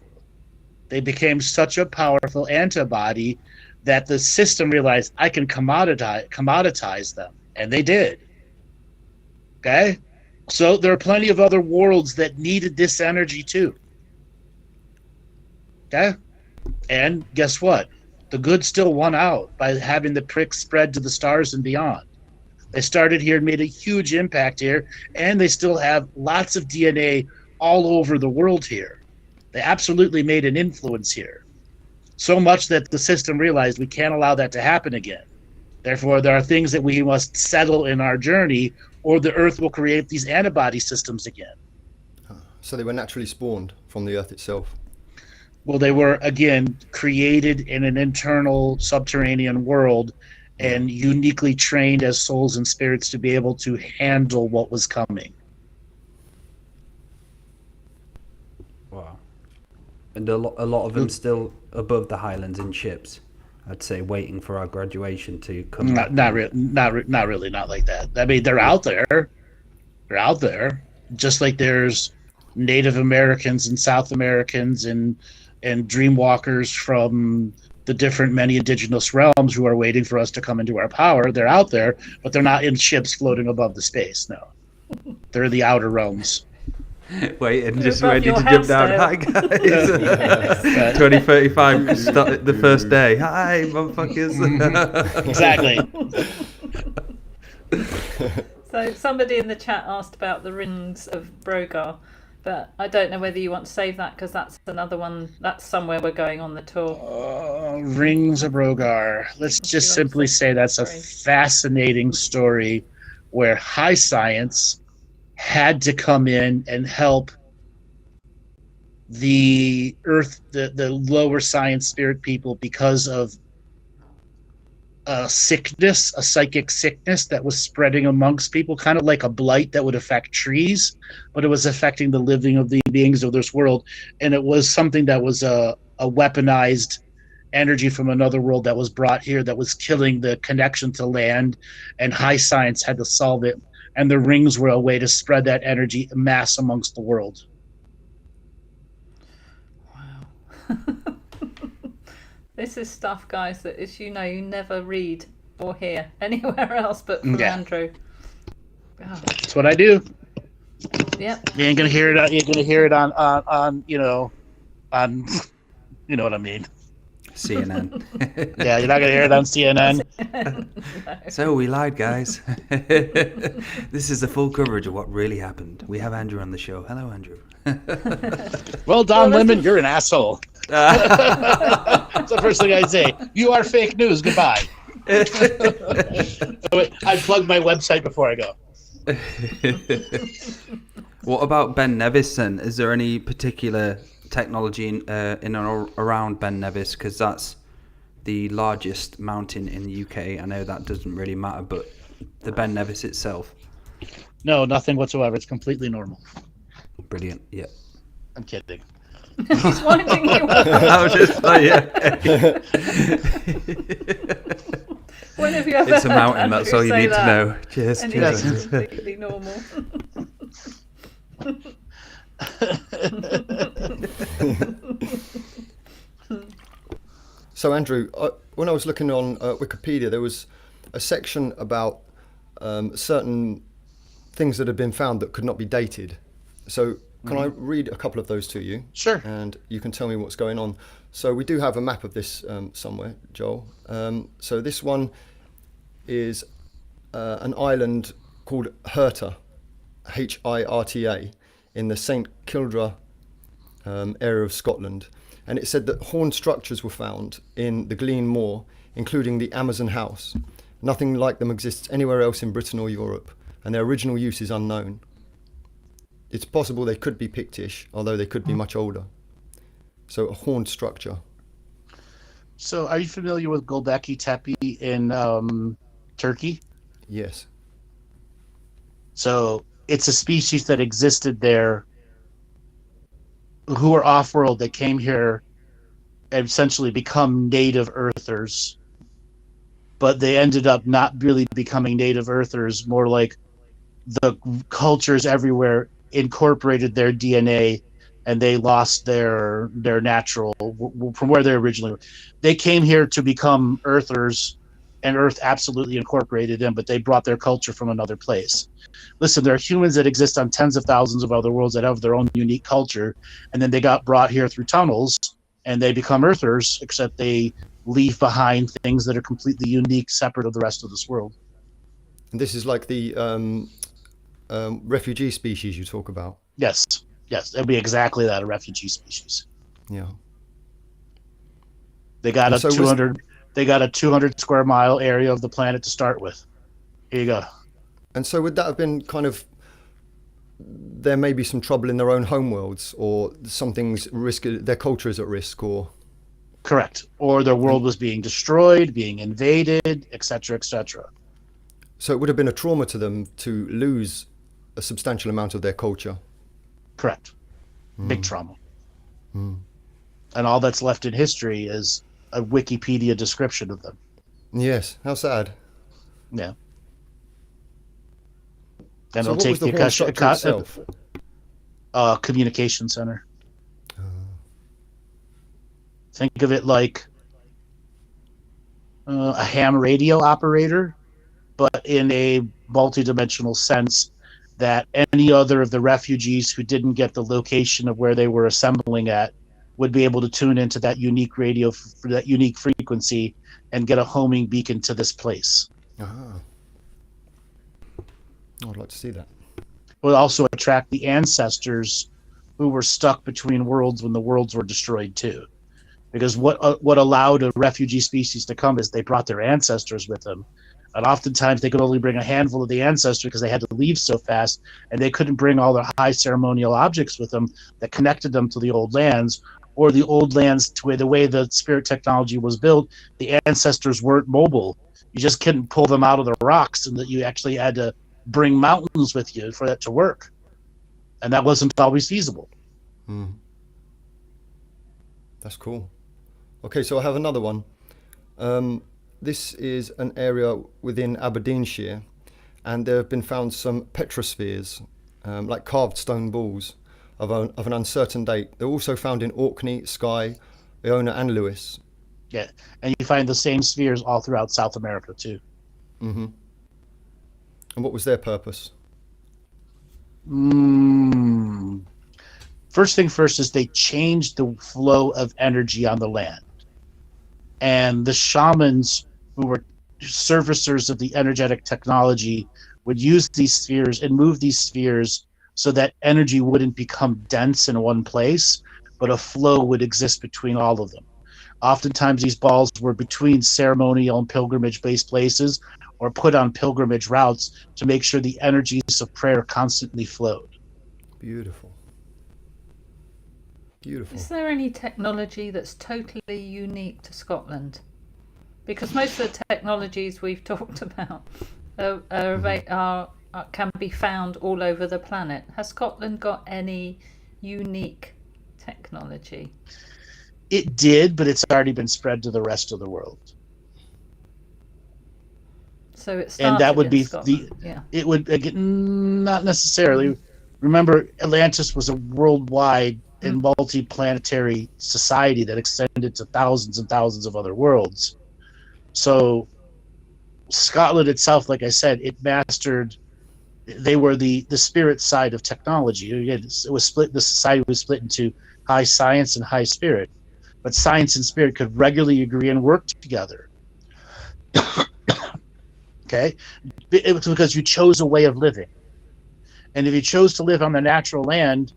They became such a powerful antibody that the system realized, I can commoditize them, and they did. Okay? So there are plenty of other worlds that needed this energy too. Okay? And guess what? The good still won out by having the Picts spread to the stars and beyond. They started here and made a huge impact here, and they still have lots of DNA all over the world here. They absolutely made an influence here. So much that the system realized we can't allow that to happen again. Therefore, there are things that we must settle in our journey, or the Earth will create these antibody systems again. So they were naturally spawned from the Earth itself. Well, they were, again, created in an internal subterranean world and uniquely trained as souls and spirits to be able to handle what was coming. Wow. And a lot of them still above the Highlands in ships, I'd say, waiting for our graduation to come back. Not really, not like that. I mean, they're out there. They're out there. Just like there's Native Americans and South Americans and dreamwalkers from the different many indigenous realms who are waiting for us to come into our power. They're out there, but they're not in ships floating above the space. No, they're in the outer realms. Wait, and just ready to jump down. Hi guys. 2035 the first day. Hi motherfuckers. Exactly. So somebody in the chat asked about the rings of Brogar, but I don't know whether you want to save that, because that's another one. That's somewhere we're going on the tour. Rings of Brogar. Let's just simply say that's a fascinating story where high science had to come in and help the Earth, the lower science spirit people, because of a sickness, a psychic sickness that was spreading amongst people, kind of like a blight that would affect trees, but it was affecting the living of the beings of this world. And it was something that was a weaponized energy from another world that was brought here, that was killing the connection to land, and high science had to solve it. And the rings were a way to spread that energy en masse amongst the world. Wow. This is stuff, guys, that, as you know, you never read or hear anywhere else but from Andrew. Oh. That's what I do. Yep. You ain't gonna hear it. You're gonna hear it on on you know what I mean. CNN. Yeah, you're not gonna hear it on CNN. No. So we lied, guys. This is the full coverage of what really happened. We have Andrew on the show. Hello, Andrew. Well, Don Lemon, you're an asshole. That's the first thing I say. You are fake news. Goodbye. I plugged my website before I go. What about Ben Nevis then? Is there any particular technology in and around Ben Nevis? Because that's the largest mountain in the UK? I know that doesn't really matter, but the Ben Nevis itself. No, nothing whatsoever. It's completely normal. Brilliant. Yeah. I'm kidding. He's winding you up. I was just like, yeah. When have you ever It's a heard mountain. Andrew That's all you say need to that? know. Cheers. And Cheers. it's completely normal. So Andrew, when I was looking on Wikipedia, there was a section about certain things that had been found that could not be dated. So can I read a couple of those to you? Sure. And you can tell me what's going on. So we do have a map of this somewhere, Joel. So this one is an island called Hirta, Hirta, in the St Kilda area of Scotland. And it said that horned structures were found in the Glen Moor, including the Amazon House. Nothing like them exists anywhere else in Britain or Europe, and their original use is unknown. It's possible they could be Pictish, although they could be much older. So a horned structure. So are you familiar with Göbekli Tepe in Turkey? Yes. So it's a species that existed there who are off-world that came here and essentially become native earthers, but they ended up not really becoming native earthers, more like the cultures everywhere incorporated their DNA and they lost their natural from where they originally were. They came here to become earthers, and Earth absolutely incorporated them, but they brought their culture from another place. Listen, there are humans that exist on tens of thousands of other worlds that have their own unique culture, and then they got brought here through tunnels, and they become earthers, except they leave behind things that are completely unique, separate of the rest of this world. And this is like the refugee species you talk about. Yes, it'd be exactly that, a refugee species. Yeah. They got And a so 200. They got a 200 square mile area of the planet to start with. Here you go. And so would that have been kind of, there may be some trouble in their own homeworlds, or something's risk, their culture is at risk, or? Correct. Or their world was being destroyed, being invaded, etc., etc. So it would have been a trauma to them to lose a substantial amount of their culture. Correct. Big trauma. And all that's left in history is a Wikipedia description of them. Yes, how sad. Yeah. Then So it'll what take was the horn structure itself? Communication center. Think of it like a ham radio operator, but in a multidimensional sense, that any other of the refugees who didn't get the location of where they were assembling at would be able to tune into that unique radio, for that unique frequency, and get a homing beacon to this place. I'd like to see that. It would also attract the ancestors who were stuck between worlds when the worlds were destroyed too. Because what allowed a refugee species to come is they brought their ancestors with them. And oftentimes they could only bring a handful of the ancestors because they had to leave so fast, and they couldn't bring all their high ceremonial objects with them that connected them to the old lands, or the old lands to where the way the spirit technology was built, the ancestors weren't mobile. You just couldn't pull them out of the rocks, and that you actually had to bring mountains with you for that to work. And that wasn't always feasible. That's cool. Okay, so I have another one. This is an area within Aberdeenshire, and there have been found some petrospheres, like carved stone balls of an uncertain date. They're also found in Orkney, Skye, Iona and Lewis. Yeah, and you find the same spheres all throughout South America too. And what was their purpose? First thing first is they changed the flow of energy on the land. And the shamans who were servicers of the energetic technology would use these spheres and move these spheres so that energy wouldn't become dense in one place, but a flow would exist between all of them. Oftentimes these balls were between ceremonial and pilgrimage-based places, or put on pilgrimage routes to make sure the energies of prayer constantly flowed. Beautiful. Beautiful. Is there any technology that's totally unique to Scotland? Because most of the technologies we've talked about can be found all over the planet. Has Scotland got any unique technology? It did, but it's already been spread to the rest of the world. So it started And that would in be Scotland. Yeah. it would, again, not necessarily. Remember, Atlantis was a worldwide and multi-planetary society that extended to thousands and thousands of other worlds. So Scotland itself, like I said, it mastered. They were the spirit side of technology. Again, it was split. The society was split into high science and high spirit, but science and spirit could regularly agree and work together. Okay, it was because you chose a way of living, and if you chose to live on the natural land,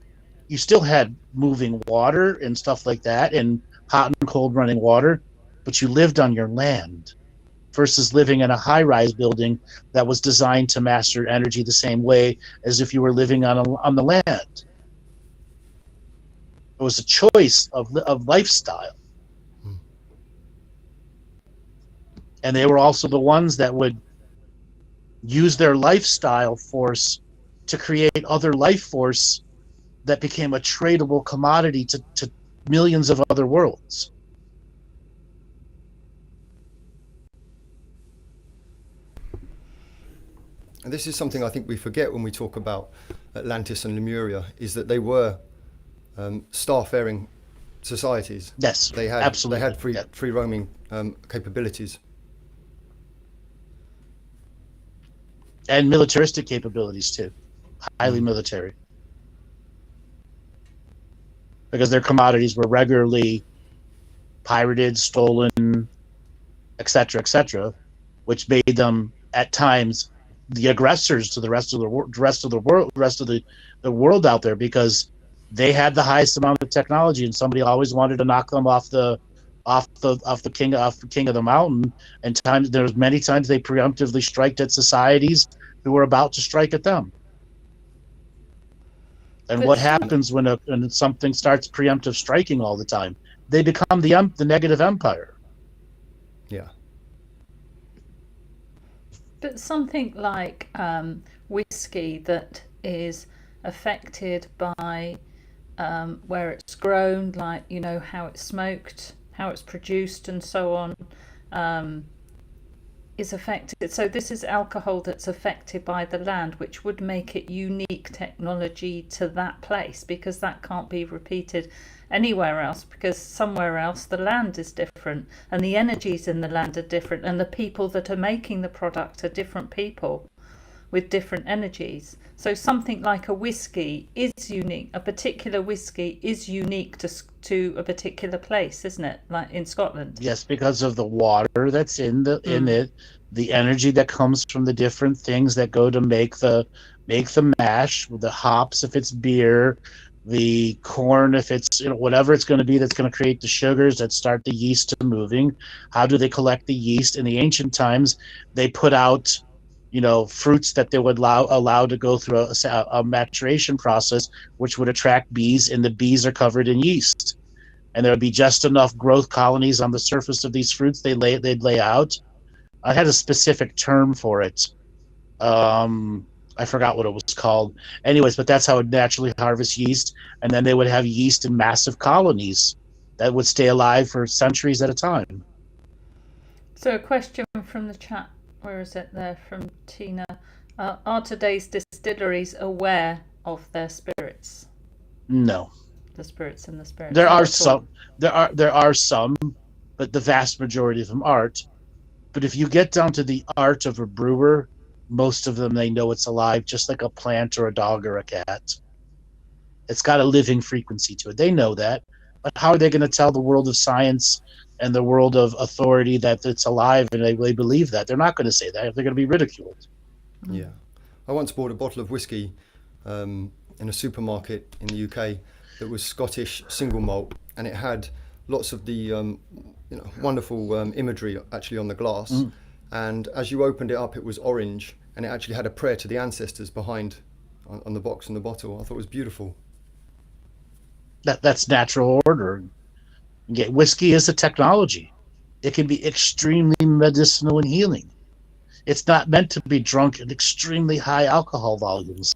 you still had moving water and stuff like that, and hot and cold running water, but you lived on your land versus living in a high-rise building that was designed to master energy the same way as if you were living on the land. It was a choice of lifestyle. And they were also the ones that would use their lifestyle force to create other life force that became a tradable commodity to millions of other worlds. And this is something I think we forget when we talk about Atlantis and Lemuria, is that they were star-faring societies. Yes, they had absolutely. They had free roaming capabilities. And militaristic capabilities too, highly military, because their commodities were regularly pirated, stolen, etc., which made them at times the aggressors to the rest of the world out there, because they had the highest amount of technology, and somebody always wanted to knock them off the king of the mountain. And there was many times they preemptively striked at societies who were about to strike at them. And what happens when something starts preemptive striking all the time? They become the negative empire. Yeah. But something like whiskey that is affected by where it's grown, like, you know, how it's smoked, how it's produced, and so on, is affected. So this is alcohol that's affected by the land, which would make it unique technology to that place, because that can't be repeated anywhere else, because somewhere else the land is different and the energies in the land are different, and the people that are making the product are different people with different energies. So something like a whiskey is unique. A particular whiskey is unique to a particular place, isn't it? Like in Scotland. Yes, because of the water that's in it, the energy that comes from the different things that go to make the mash, the hops if it's beer, the corn if it's, you know, whatever it's going to be that's going to create the sugars that start the yeast to moving. How do they collect the yeast? In the ancient times, they put out, you know, fruits that they would allow to go through a maturation process, which would attract bees, and the bees are covered in yeast. And there would be just enough growth colonies on the surface of these fruits they'd lay out. I had a specific term for it. I forgot what it was called. Anyways, but that's how it naturally harvest yeast, and then they would have yeast in massive colonies that would stay alive for centuries at a time. So a question from the chat. Where is it there? From Tina. Are today's distilleries aware of their spirits? No. The spirits and the spirits. There are some. There are some, but the vast majority of them aren't. But if you get down to the art of a brewer, most of them, they know it's alive, just like a plant or a dog or a cat. It's got a living frequency to it. They know that. But how are they going to tell the world of science and the world of authority that it's alive, and they believe that? They're not going to say that. They're going to be ridiculed. Yeah. I once bought a bottle of whiskey in a supermarket in the UK that was Scottish single malt, and it had lots of the wonderful imagery actually on the glass. And as you opened it up, it was orange, and it actually had a prayer to the ancestors behind on the box and the bottle. I thought it was beautiful. That's natural order. Whiskey is a technology. It can be extremely medicinal and healing. It's not meant to be drunk at extremely high alcohol volumes.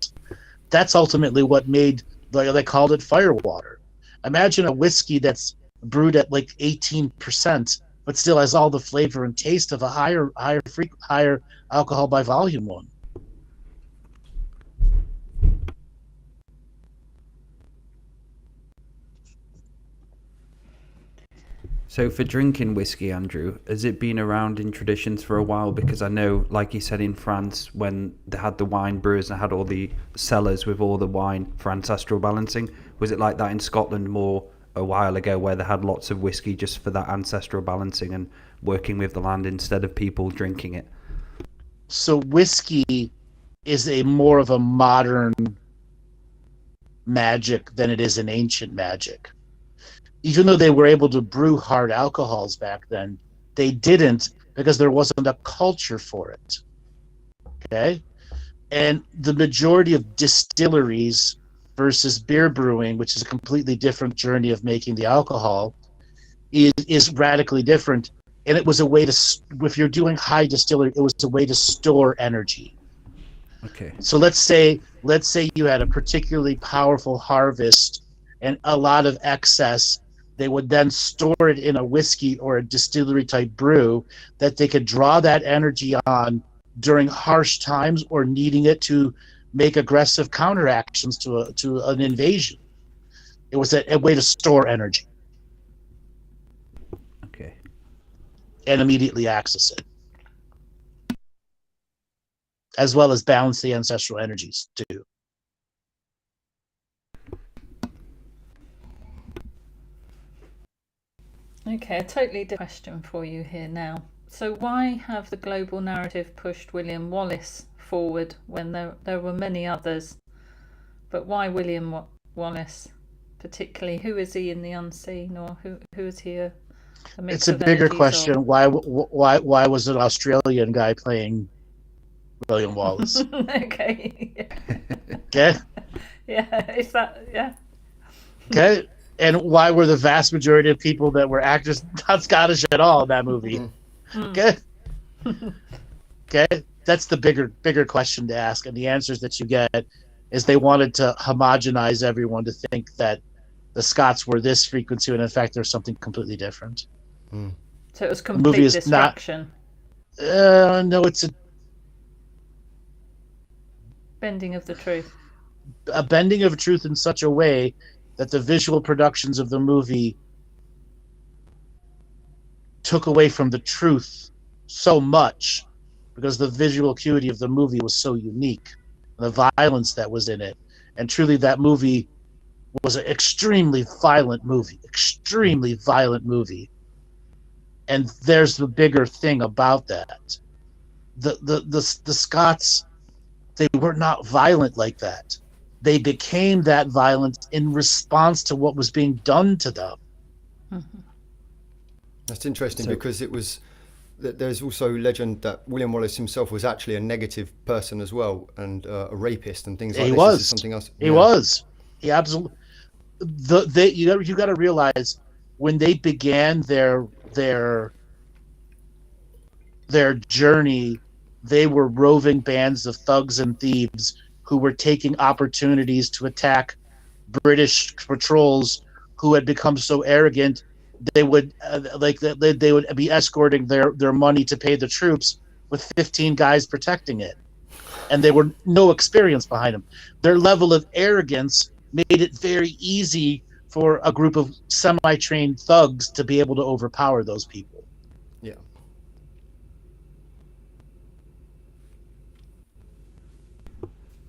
That's ultimately what made, they called it firewater. Imagine a whiskey that's brewed at like 18%, but still has all the flavor and taste of a higher alcohol by volume one. So for drinking whiskey, Andrew, has it been around in traditions for a while? Because I know, like you said, in France, when they had the wine brewers and had all the cellars with all the wine for ancestral balancing, was it like that in Scotland more a while ago, where they had lots of whiskey just for that ancestral balancing and working with the land instead of people drinking it? So whiskey is a more of a modern magic than it is an ancient magic. Even though they were able to brew hard alcohols back then, they didn't, because there wasn't a culture for it. Okay? And the majority of distilleries versus beer brewing, which is a completely different journey of making the alcohol, is radically different. And it was a way to, if you're doing high distillery, it was a way to store energy. Okay. So let's say you had a particularly powerful harvest and a lot of excess. They would then store it in a whiskey or a distillery type brew that they could draw that energy on during harsh times or needing it to make aggressive counteractions to an invasion. It was a way to store energy. Okay. And immediately access it, as well as balance the ancestral energies too. Okay, a totally different question for you here now. So why have the global narrative pushed William Wallace forward when there were many others? But why William Wallace particularly? Who is he in the unseen, or who is he a mix It's a of bigger energies question. of? Why was an Australian guy playing William Wallace? Okay. Okay. Yeah, is that, yeah. Okay. And why were the vast majority of people that were actors not Scottish at all in that movie? Okay. Okay. That's the bigger question to ask. And the answers that you get is they wanted to homogenize everyone to think that the Scots were this frequency when in fact there's something completely different. So it was complete distraction. No, it's a bending of the truth. A bending of truth in such a way that the visual productions of the movie took away from the truth so much because the visual acuity of the movie was so unique, the violence that was in it. And truly that movie was an extremely violent movie. And there's the bigger thing about that. The Scots, they were not violent like that. They became that violent in response to what was being done to them. Mm-hmm. That's interesting because it was. There's also legend that William Wallace himself was actually a negative person as well, and a rapist and things like this. Was. This is something else. He was. He absolutely. You got to realize when they began their journey, they were roving bands of thugs and thieves who were taking opportunities to attack British patrols who had become so arrogant they would they would be escorting their money to pay the troops with 15 guys protecting it, and they were no experience behind them. Their level of arrogance made it very easy for a group of semi-trained thugs to be able to overpower those people. Yeah.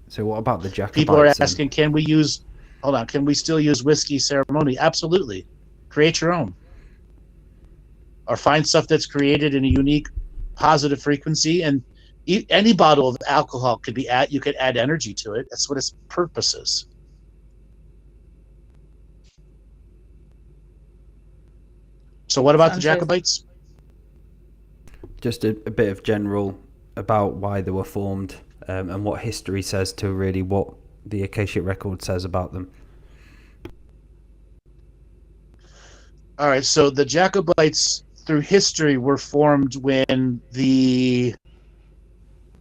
So what about the Jacobites? People are asking, can we still use whiskey ceremony? Absolutely. Create your own. Or find stuff that's created in a unique positive frequency, and any bottle of alcohol could be you could add energy to it. That's what its purpose is. So what about the Jacobites? Just a bit of general about why they were formed, and what history says to really what the Akashic record says about them. All right, so the Jacobites through history were formed when the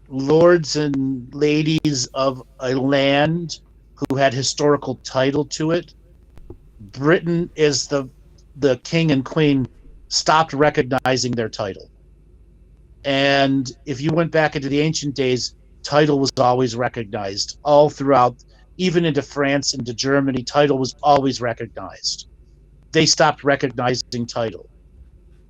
lords and ladies of a land who had historical title to it, Britain is the king and queen, stopped recognizing their title. And if you went back into the ancient days, title was always recognized all throughout, even into France, into Germany, title was always recognized. They stopped recognizing title.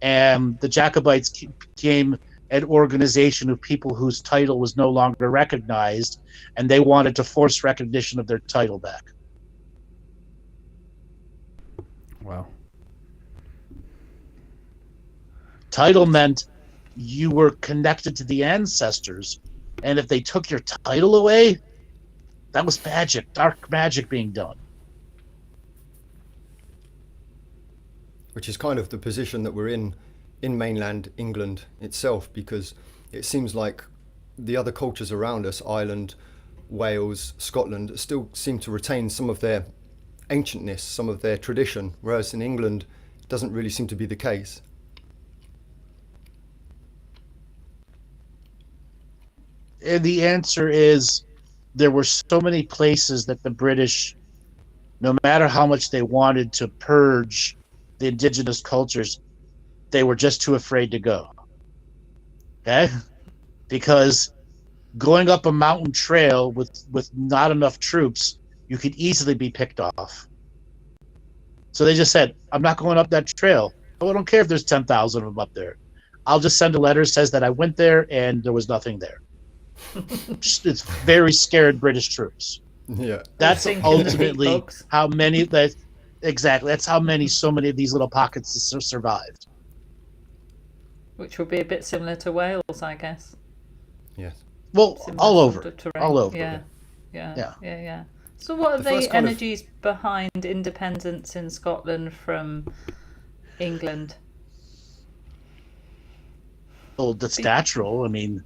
And the Jacobites became an organization of people whose title was no longer recognized, and they wanted to force recognition of their title back. Wow. Title meant you were connected to the ancestors, and if they took your title away, that was magic, dark magic being done. Which is kind of the position that we're in mainland England itself, because it seems like the other cultures around us, Ireland, Wales, Scotland, still seem to retain some of their ancientness, some of their tradition, whereas in England it doesn't really seem to be the case. And the answer is there were so many places that the British, no matter how much they wanted to purge the indigenous cultures, they were just too afraid to go. Okay? Because going up a mountain trail with not enough troops, you could easily be picked off. So they just said, I'm not going up that trail. Oh, I don't care if there's 10,000 of them up there. I'll just send a letter that says that I went there and there was nothing there. It's very scared British troops. Yeah. That's ultimately how many that exactly. That's how so many of these little pockets survived. Which will be a bit similar to Wales, I guess. Yes. Well, Similar all sort over. of terrain. All over. Yeah. So what are the energies behind independence in Scotland from England? Well, that's natural. I mean,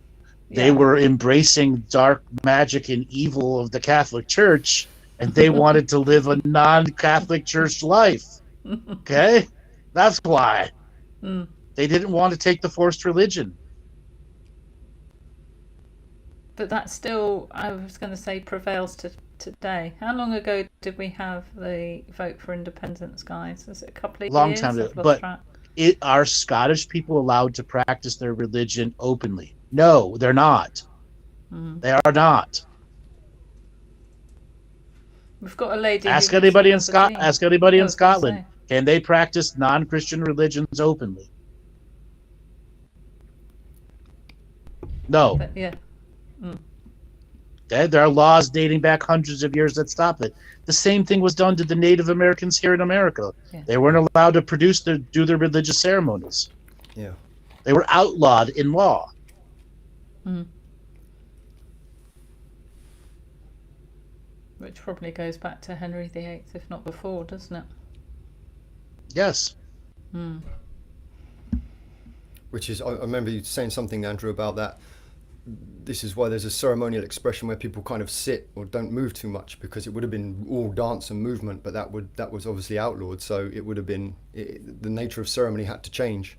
they were embracing dark magic and evil of the Catholic Church, and they wanted to live a non-Catholic Church life. Okay? That's why. They didn't want to take the forced religion. But that still, I was going to say, prevails to today. How long ago did we have the vote for independence, guys? Is it a couple of Long years? time ago. I've lost But track. are Scottish people allowed to practice their religion openly? No, they're not. They are not. We've got a lady. Ask who anybody in lives Aberdeen. Ask anybody I in was gonna Scotland. say. Can they practice non-Christian religions openly? No. But, yeah. Okay? There are laws dating back hundreds of years that stop it. The same thing was done to the Native Americans here in America. Yeah. They weren't allowed to do their religious ceremonies. Yeah. They were outlawed in law. Which probably goes back to Henry VIII, if not before, doesn't it? Yes. Which is, I remember you saying something, Andrew, about that. This is why there's a ceremonial expression where people kind of sit or don't move too much, because it would have been all dance and movement, but that was obviously outlawed. So it would have been the nature of ceremony had to change.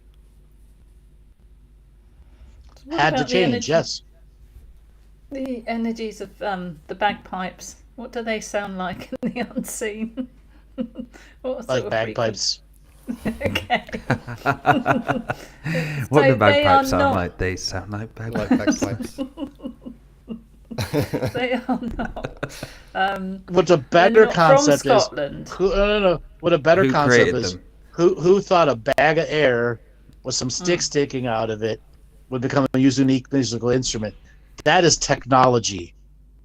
What Had to about the change, energy- yes. The energies of the bagpipes. What do they sound like in the unseen? What sort Like of bagpipes. Okay. What So do bagpipes they are sound not- like? They sound like bagpipes. Like bagpipes. They are not. What's a They're better not concept from is Scotland. no. What a better Who concept created is them? who thought a bag of air with some sticks sticking out of it would become a unique musical instrument. That is technology.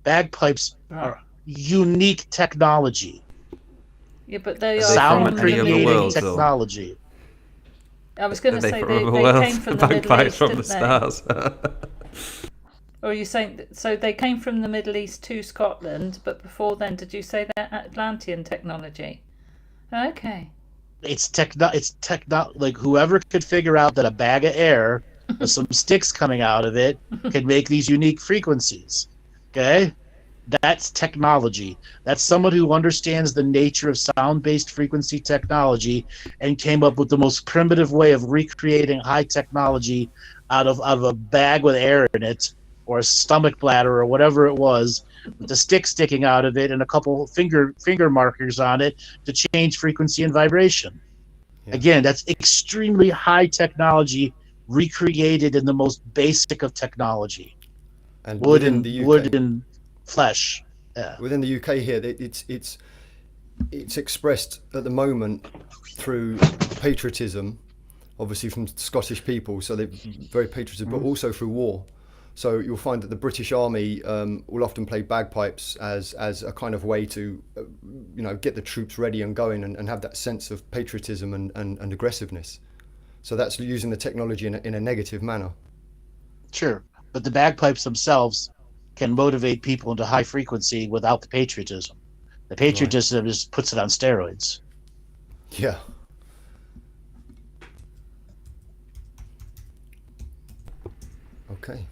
Bagpipes are unique technology. Yeah, but they Are are they Sound from from any the other Middle creating worlds, East. or- technology. I was going Are to they say from they other worlds? came from the Middle Bagpipes East, from didn't the they? stars. Or are you saying so they came from the Middle East to Scotland, but before then, did you say that Atlantean technology? Okay. It's like whoever could figure out that a bag of air with some sticks coming out of it could make these unique frequencies. Okay? That's technology. That's someone who understands the nature of sound-based frequency technology and came up with the most primitive way of recreating high technology out of a bag with air in it, or a stomach bladder, or whatever it was, with the stick sticking out of it and a couple finger markers on it to change frequency and vibration. Yeah. Again, that's extremely high technology recreated in the most basic of technology. And wood and flesh. Yeah. Within the UK here, it's expressed at the moment through patriotism, obviously from Scottish people, so they're very patriotic, but also through war. So you'll find that the British Army will often play bagpipes as a kind of way to, get the troops ready and going and have that sense of patriotism and aggressiveness. So that's using the technology in a negative manner. Sure, but the bagpipes themselves can motivate people into high frequency without the patriotism. The patriotism just puts it on steroids. Yeah. Okay.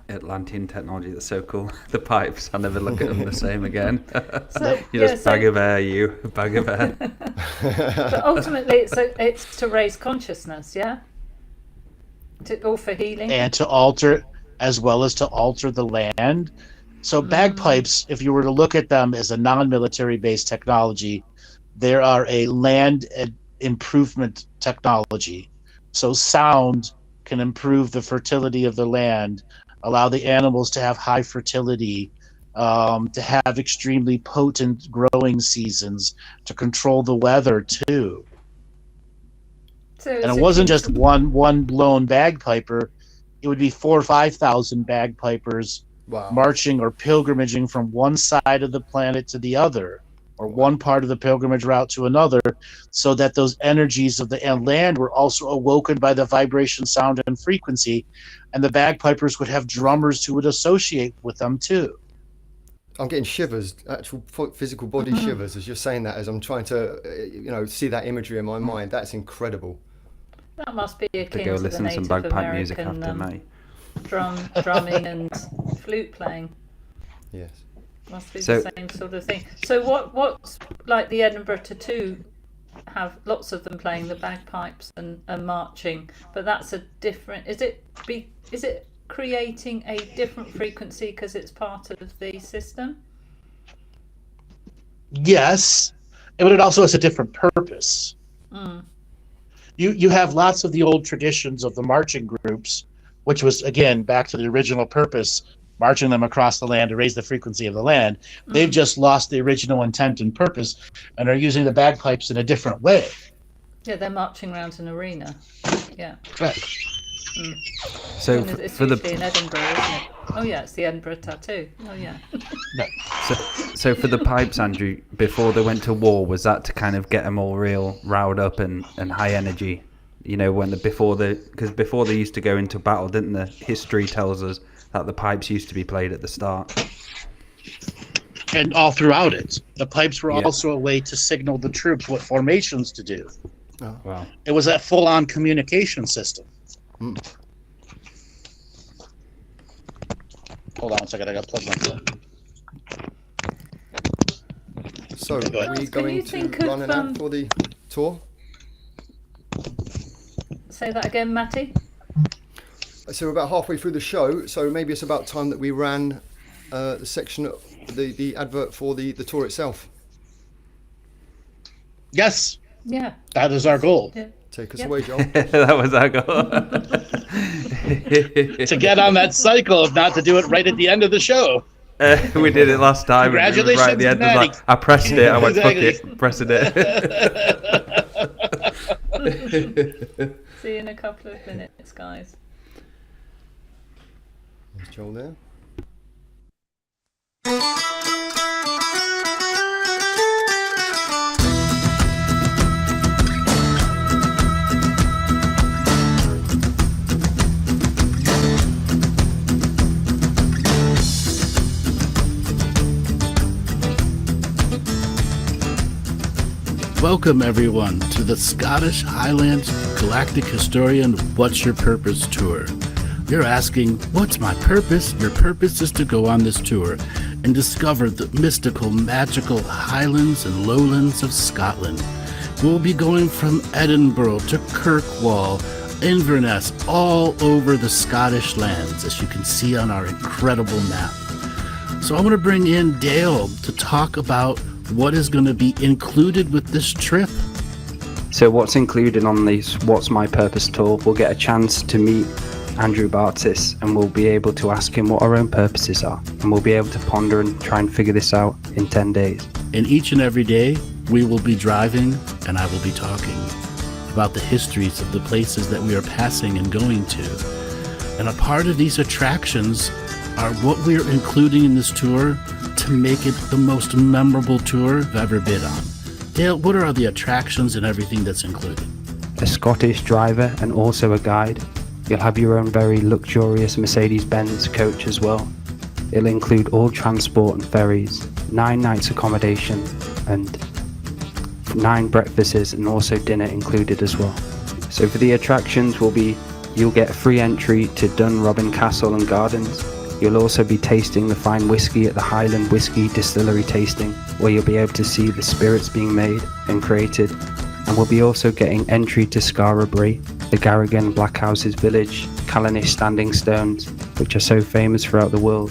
Atlantean technology, that's so cool. The pipes, I'll never look at them the same again. Bag of air, bag of air. But ultimately it's to raise consciousness, yeah? All for healing. And to alter, as well as to alter the land. So bagpipes, if you were to look at them as a non-military based technology, they are a land improvement technology. So sound can improve the fertility of the land, allow the animals to have high fertility, to have extremely potent growing seasons, to control the weather too. And it wasn't just one blown bagpiper; it would be 4,000 or 5,000 bagpipers marching or pilgrimaging from one side of the planet to the other, or one part of the pilgrimage route to another, so that those energies of the land were also awoken by the vibration, sound, and frequency, and the bagpipers would have drummers who would associate with them too. I'm getting shivers, actual physical body shivers, as you're saying that, as I'm trying to, see that imagery in my mind. That's incredible. That must be akin to go to listen the to some Native bagpipe music American after May. drumming and flute playing. Yes. Must be the same sort of thing. So what's like the Edinburgh Tattoo have lots of them playing the bagpipes and marching, but that's a different. Is it creating a different frequency because it's part of the system? Yes, but it also has a different purpose. You have lots of the old traditions of the marching groups, which was, again, back to the original purpose, marching them across the land to raise the frequency of the land. They've just lost the original intent and purpose and are using the bagpipes in a different way. Yeah, they're marching around an arena. Yeah. Right. So it's for usually in Edinburgh, isn't it? Oh yeah, it's the Edinburgh Tattoo. Oh yeah. No. So for the pipes, Andrew, before they went to war, was that to kind of get them all real riled up and high energy? Before they used to go into battle, didn't the history tells us that the pipes used to be played at the start? And all throughout it, the pipes were also a way to signal the troops what formations to do. Oh, wow. It was a full-on communication system. Hold on a second, I got to plug my phone. So, are we going to run an ad for the tour? Say that again, Matty. So we're about halfway through the show, so maybe it's about time that we ran the section, the advert for the tour itself. Yes. Yeah. That is our goal. Yeah. Take us away, Joel. That was our goal. To get on that cycle of not to do it right at the end of the show. We did it last time. Congratulations, right at the end, Maddie. I pressed it. I went, fuck it, pressing it. See you in a couple of minutes, guys. There's Joel there. Welcome everyone to the Scottish Highlands Galactic Historian What's Your Purpose Tour. You're asking, what's my purpose? Your purpose is to go on this tour and discover the mystical, magical highlands and lowlands of Scotland. We'll be going from Edinburgh to Kirkwall, Inverness, all over the Scottish lands, as you can see on our incredible map. So I want to bring in Dale to talk about what is going to be included with this trip. So what's included on this What's My Purpose tour, we'll get a chance to meet Andrew Bartzis, and we'll be able to ask him what our own purposes are, and we'll be able to ponder and try and figure this out in 10 days. And each and every day, we will be driving and I will be talking about the histories of the places that we are passing and going to. And a part of these attractions are what we are including in this tour to make it the most memorable tour I've ever been on. Dale, what are the attractions and everything that's included? A Scottish driver and also a guide. You'll have your own very luxurious Mercedes-Benz coach as well. It'll include all transport and ferries, 9 nights accommodation, and 9 breakfasts, and also dinner included as well. So for the attractions you'll get free entry to Dunrobin Castle and Gardens. You'll also be tasting the fine whiskey at the Highland Whiskey Distillery tasting, where you'll be able to see the spirits being made and created. And we'll be also getting entry to Scarabray, the Garrigan Blackhouses Village, Callanish Standing Stones, which are so famous throughout the world.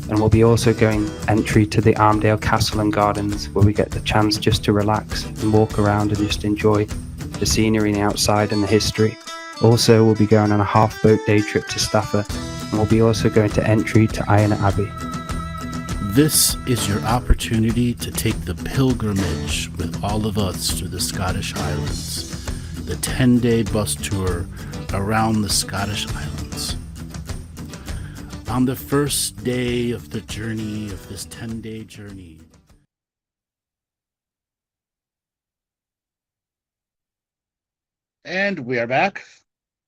And we'll be also going entry to the Armdale Castle and Gardens, where we get the chance just to relax and walk around and just enjoy the scenery and the outside and the history. Also, we'll be going on a half-boat day trip to Stafford, and we'll be also going to entry to Iron Abbey. This is your opportunity to take the pilgrimage with all of us through the Scottish Highlands, the 10-day bus tour around the Scottish Highlands. On the first day of the journey, of this 10-day journey, And we are back.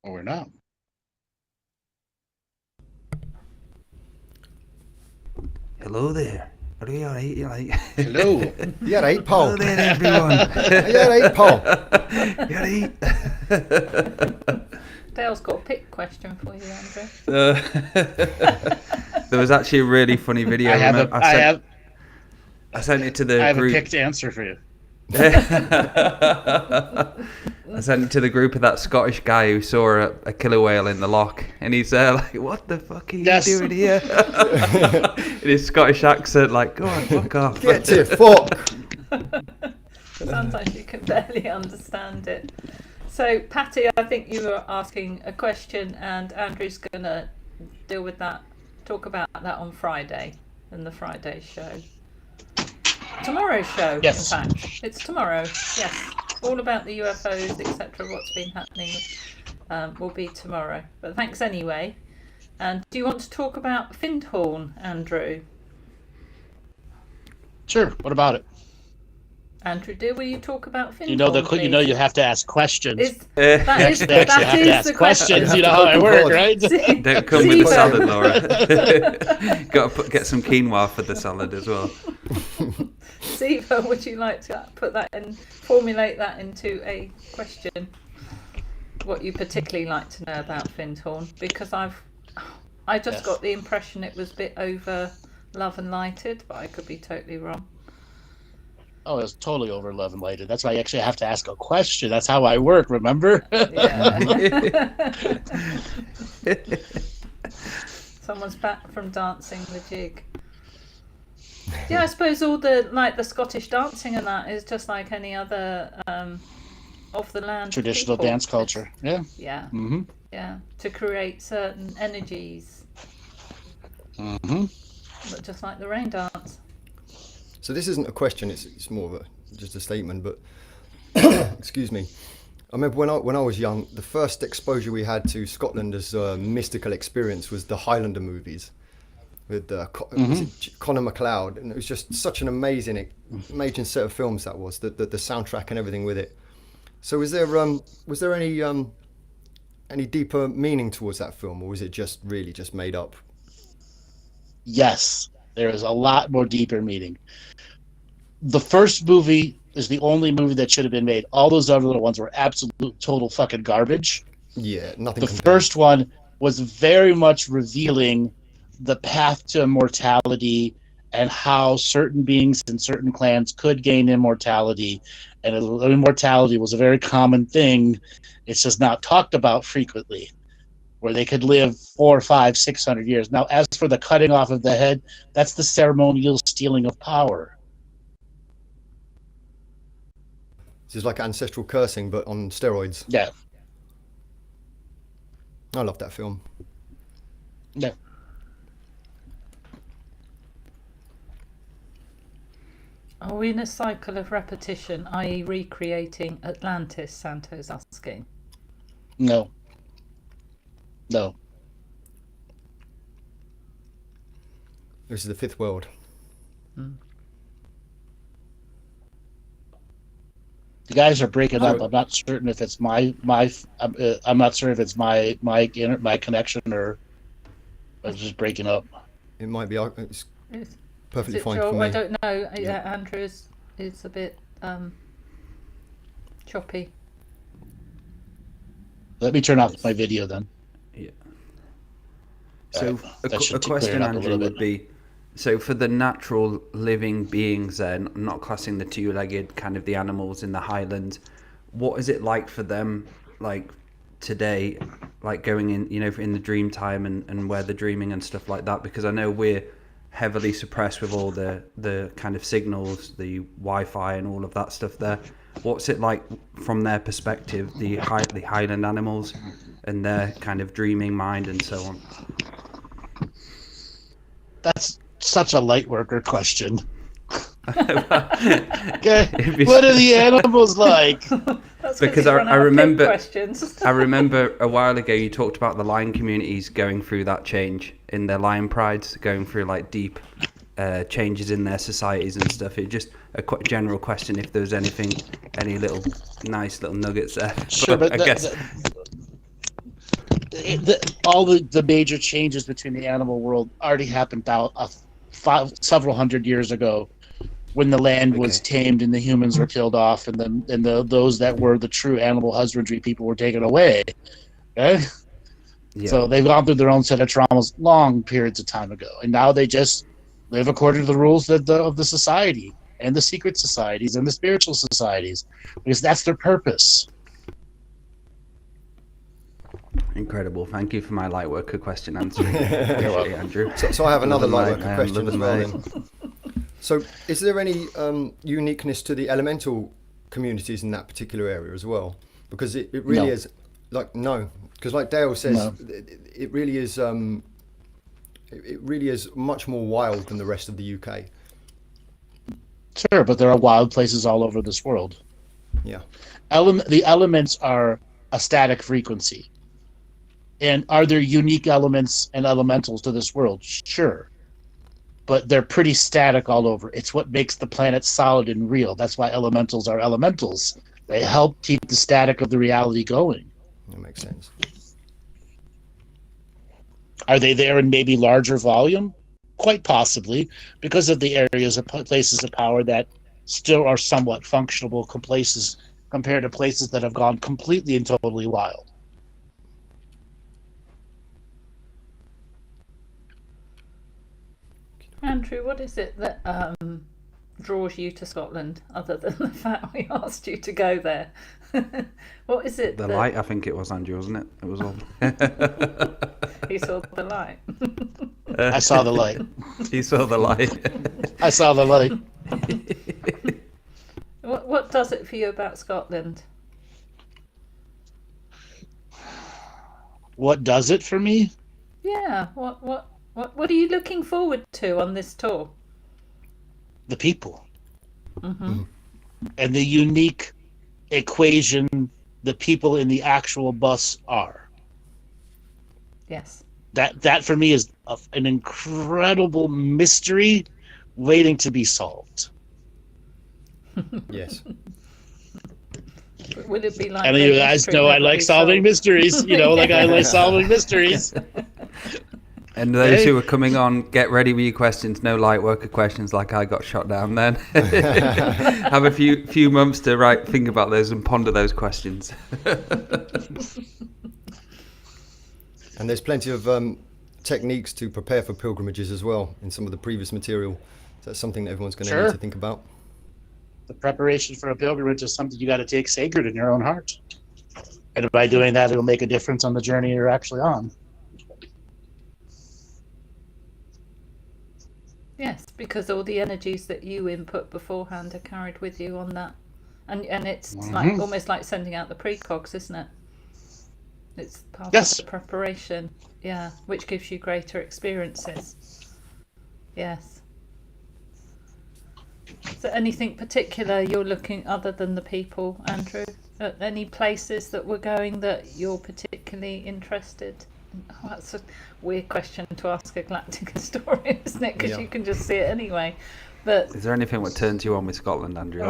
Or we're not. Hello there. Are you alright? You like? Hello. You alright, Paul? Hello there, everyone. Are you alright, Paul? You alright? Dale's got a pick question for you, Andrew. There was actually a really funny video. I sent it to the have group. a picked answer for you. I sent it to the group of that Scottish guy who saw a killer whale in the loch, and he's there like, "What the fuck are you doing here?" In his Scottish accent, like, "Go on, fuck off." Get to fuck. Sometimes you can barely understand it. So, Patty, I think you were asking a question, and Andrew's going to deal with that, talk about that on Friday, in the Friday show. Tomorrow's show, Yes. in fact. It's tomorrow, yes. All about the UFOs, etc., what's been happening will be tomorrow. But thanks anyway. And do you want to talk about Findhorn, Andrew? Sure. What about it? Andrew, will you talk about Findhorn, You have to ask questions. That is the question. You know how I work, right? Don't come with the salad, Laura. Got to get some quinoa for the salad as well. Siva, would you like to formulate that into a question? What you particularly like to know about Findhorn? Because I just got the impression it was a bit over love and lighted, but I could be totally wrong. Oh, it's totally over love and lighted. That's why I actually have to ask a question. That's how I work, remember? Yeah. Someone's back from dancing the jig. Yeah, I suppose all the Scottish dancing and that is just like any other of the land Traditional people. dance culture. Yeah. Yeah. Mm-hmm. Yeah. To create certain energies. Mm-hmm. But just like the rain dance. So this isn't a question, it's more of just a statement, but excuse me. I remember when I was young, the first exposure we had to Scotland as a mystical experience was the Highlander movies with was it Conor McLeod, and it was just such an amazing set of films that was, the soundtrack and everything with it. So was there any deeper meaning towards that film, or was it just really just made up? Yes, there is a lot more deeper meaning. The first movie is the only movie that should have been made. All those other ones were absolute total fucking garbage. Yeah, nothing. The first one was very much revealing the path to immortality and how certain beings in certain clans could gain immortality. And immortality was a very common thing. It's just not talked about frequently, where they could live 400, 500, 600 years. Now, as for the cutting off of the head, that's the ceremonial stealing of power. This is like ancestral cursing, but on steroids. Yeah. I love that film. Yeah. Are we in a cycle of repetition, i.e. recreating Atlantis, Santo's asking? No. No. This is the fifth world. Mm. The guys are breaking up. I'm not certain if it's I'm not certain if it's my connection or it's just breaking up. It might be. It's Is perfectly it fine Joel? for me. I don't know. Yeah, Andrew is a bit choppy. Let me turn off my video then. Yeah. So That a should clear question, it up a Andrew, little would be, so for the natural living beings then, I'm not classing the two-legged kind of the animals in the highlands, what is it like for them, like today, like going in, you know, in the dream time and where they're dreaming and stuff like that? Because I know we're heavily suppressed with all the kind of signals, the Wi-Fi and all of that stuff there. What's it like from their perspective, the highland animals and their kind of dreaming mind and so on? That's such a lightworker question. Okay. What are the animals like? That's Because he's run I out of remember pig questions. I remember a while ago you talked about the lion communities going through that change in their lion prides, going through like deep changes in their societies and stuff. It just a general question if there was anything, any little nice little nuggets there. Sure, but I guess all the major changes between the animal world already happened several hundred years ago, when the land was tamed and the humans were killed off, and those that were the true animal husbandry people were taken away. Okay? Yeah. So they've gone through their own set of traumas long periods of time ago, and now they just live according to the rules of the society and the secret societies and the spiritual societies, because that's their purpose. Incredible. Thank you for my lightworker question answering. Appreciate it, Andrew. So I have another Love lightworker and question as love well. and Then. So, is there any uniqueness to the elemental communities in that particular area as well? Because it really No. is because like Dale says, No. it really is much more wild than the rest of the UK. Sure, but there are wild places all over this world. Yeah. The elements are a static frequency. And are there unique elements and elementals to this world? Sure. But they're pretty static all over. It's what makes the planet solid and real. That's why elementals are elementals. They help keep the static of the reality going. That makes sense. Are they there in maybe larger volume? Quite possibly, because of the areas of places of power that still are somewhat functional places compared to places that have gone completely and totally wild. Andrew, what is it that draws you to Scotland, other than the fact we asked you to go there? What is it? The light, I think it was, Andrew, wasn't it? It was all. You saw the light. I saw the light. He saw the light. I saw the light. What does it for you about Scotland? What does it for me? Yeah. What are you looking forward to on this tour? The people. Mm-hmm. And the unique equation the people in the actual bus are. Yes. That for me is an incredible mystery waiting to be solved. Yes. Would it be like? And you guys know I like solving mysteries. You know, like I like solving mysteries. And those who are coming on, get ready with your questions. No light worker questions like I got shot down then. Have a few months to think about those and ponder those questions. And there's plenty of techniques to prepare for pilgrimages as well in some of the previous material. So that's something that everyone's going to need to think about. The preparation for a pilgrimage is something you got to take sacred in your own heart. And by doing that, it'll make a difference on the journey you're actually on. Yes, because all the energies that you input beforehand are carried with you on that. And it's like almost like sending out the precogs, isn't it? It's part of the preparation, which gives you greater experiences. Yes. Is there anything particular you're looking, other than the people, Andrew? Any places that we're going that you're particularly interested in? Oh, that's a weird question to ask a galactic historian, isn't it? Because you can just see it anyway. But is there anything that turns you on with Scotland, Andrew?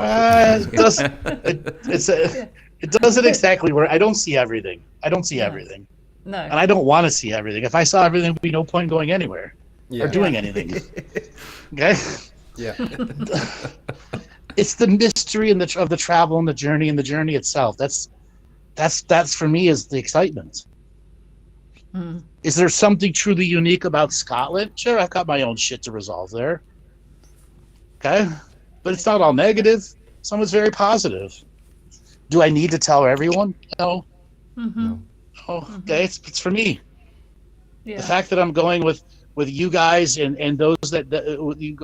It doesn't exactly work. I don't see everything. Everything. No. And I don't want to see everything. If I saw everything, there'd be no point going anywhere or doing anything. Okay? Yeah. It's the mystery and of the travel and the journey itself. That's for me is the excitement. Is there something truly unique about Scotland? Sure, I've got my own shit to resolve there. Okay? But it's not all negative. Some is very positive. Do I need to tell everyone? No. No. Oh, okay, it's for me. Yeah. The fact that I'm going with you guys and those that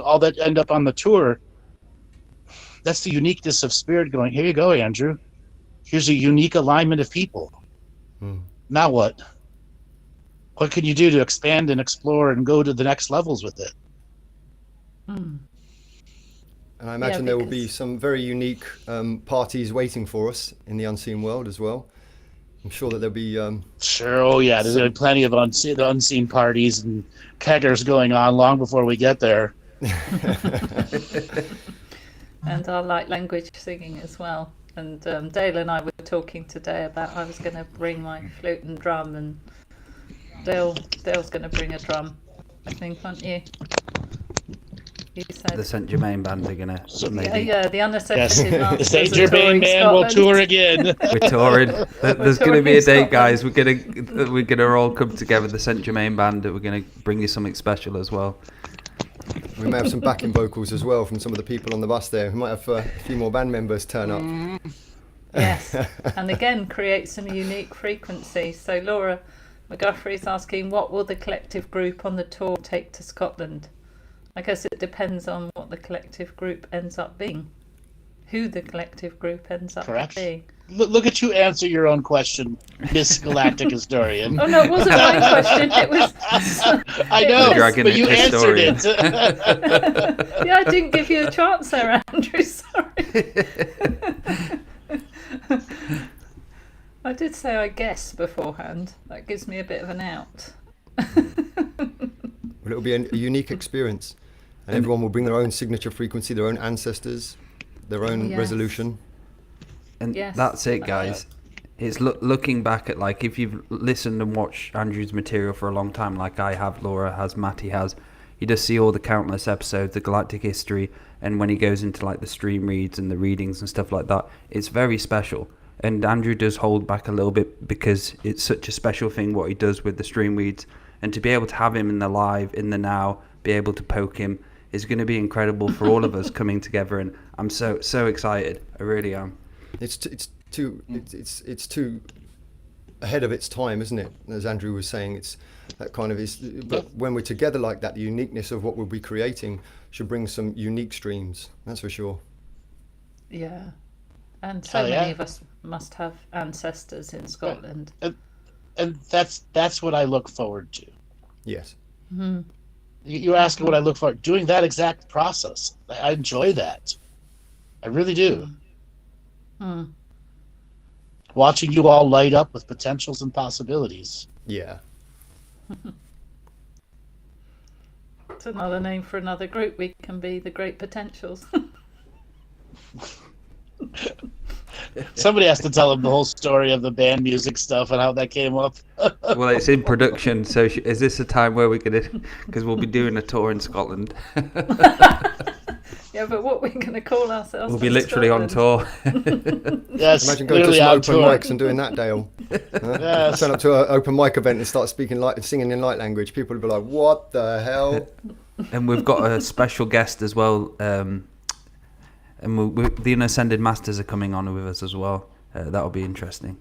all that end up on the tour, that's the uniqueness of spirit going, here you go, Andrew. Here's a unique alignment of people. Now what? What can you do to expand and explore and go to the next levels with it? And I imagine there will be some very unique parties waiting for us in the unseen world as well. I'm sure that there'll be... Sure, oh yeah, there's plenty of unseen parties and keggers going on long before we get there. And our light language singing as well. And Dale and I were talking today about I was going to bring my flute and drum, and Dale's going to bring a drum, I think, aren't you? You said the Saint Germain band are gonna the unaccested the Saint Germain band will tour again. We're touring. There's gonna be a date, guys. We're gonna all come together. The Saint Germain band. We're gonna bring you something special as well. We may have some backing vocals as well from some of the people on the bus there. We might have a few more band members turn up. Yes, and again create some unique frequencies. So Laura McGuffrey is asking, what will the collective group on the tour take to Scotland? I guess it depends on what the collective group ends up being. Who the collective group ends up being. Look at you answer your own question, Miss Galactic Historian. Oh no, it wasn't my question. It was. I know, but you answered it. Yeah, I didn't give you a chance there, Andrew. Sorry. I did say I guess beforehand. That gives me a bit of an out. Well, it'll be a unique experience. And everyone will bring their own signature frequency, their own ancestors, their own resolution. And that's it, guys. It's looking back at, like, if you've listened and watched Andrew's material for a long time, like I have, Laura has, Matty has, you just see all the countless episodes, the galactic history, and when he goes into like the stream reads and the readings and stuff like that, it's very special. And Andrew does hold back a little bit because it's such a special thing what he does with the stream reads, and to be able to have him in the live, in the now, be able to poke him is going to be incredible for all of us coming together, and I'm so excited. I really am. It's too ahead of its time, isn't it? As Andrew was saying, it's that kind of is. But when we're together like that, the uniqueness of what we'll be creating should bring some unique streams. That's for sure. Yeah, and so many of us must have ancestors in Scotland, and that's what I look forward to. Yes. Mm-hmm. You're asking what I look forward to. Doing that exact process. I enjoy that. I really do. Mm. Watching you all light up with potentials and possibilities. Yeah. It's another name for another group. We can be the Great Potentials. Somebody has to tell them the whole story of the band music stuff and how that came up. Well, it's in production, so is this a time where we're going to... Because we'll be doing a tour in Scotland. Yeah, but what we're going to call ourselves? We'll be in literally on Scotland? tour. Yes, Imagine going to clearly some on open tour. mics and doing that, Dale. Yes. Turn up to an open mic event and start singing in light language. People would be like, "What the hell?" And we've got a special guest as well. And the Unascended Masters are coming on with us as well. That'll be interesting.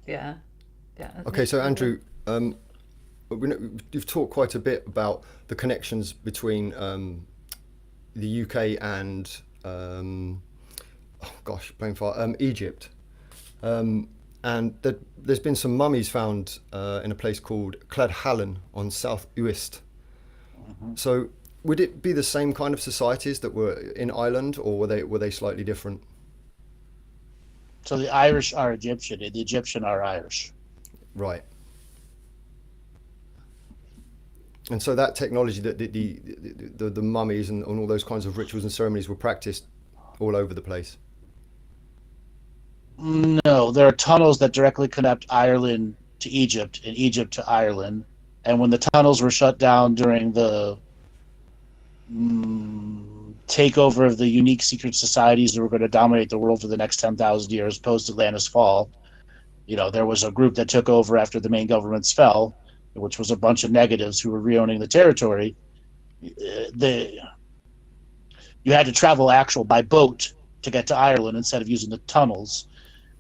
Yeah. Okay, so Andrew, you've talked quite a bit about the connections between the UK and Egypt, and there's been some mummies found in a place called Cladhallen on South Uist. So would it be the same kind of societies that were in Ireland, or were they slightly different? So the Irish are Egyptian, and the Egyptian are Irish. Right. And so that technology, that the mummies and all those kinds of rituals and ceremonies were practiced all over the place. No, there are tunnels that directly connect Ireland to Egypt and Egypt to Ireland. And when the tunnels were shut down during the takeover of the unique secret societies that were going to dominate the world for the next 10,000 years post Atlantis fall, there was a group that took over after the main governments fell, which was a bunch of negatives who were reowning the territory. You had to travel by boat to get to Ireland instead of using the tunnels.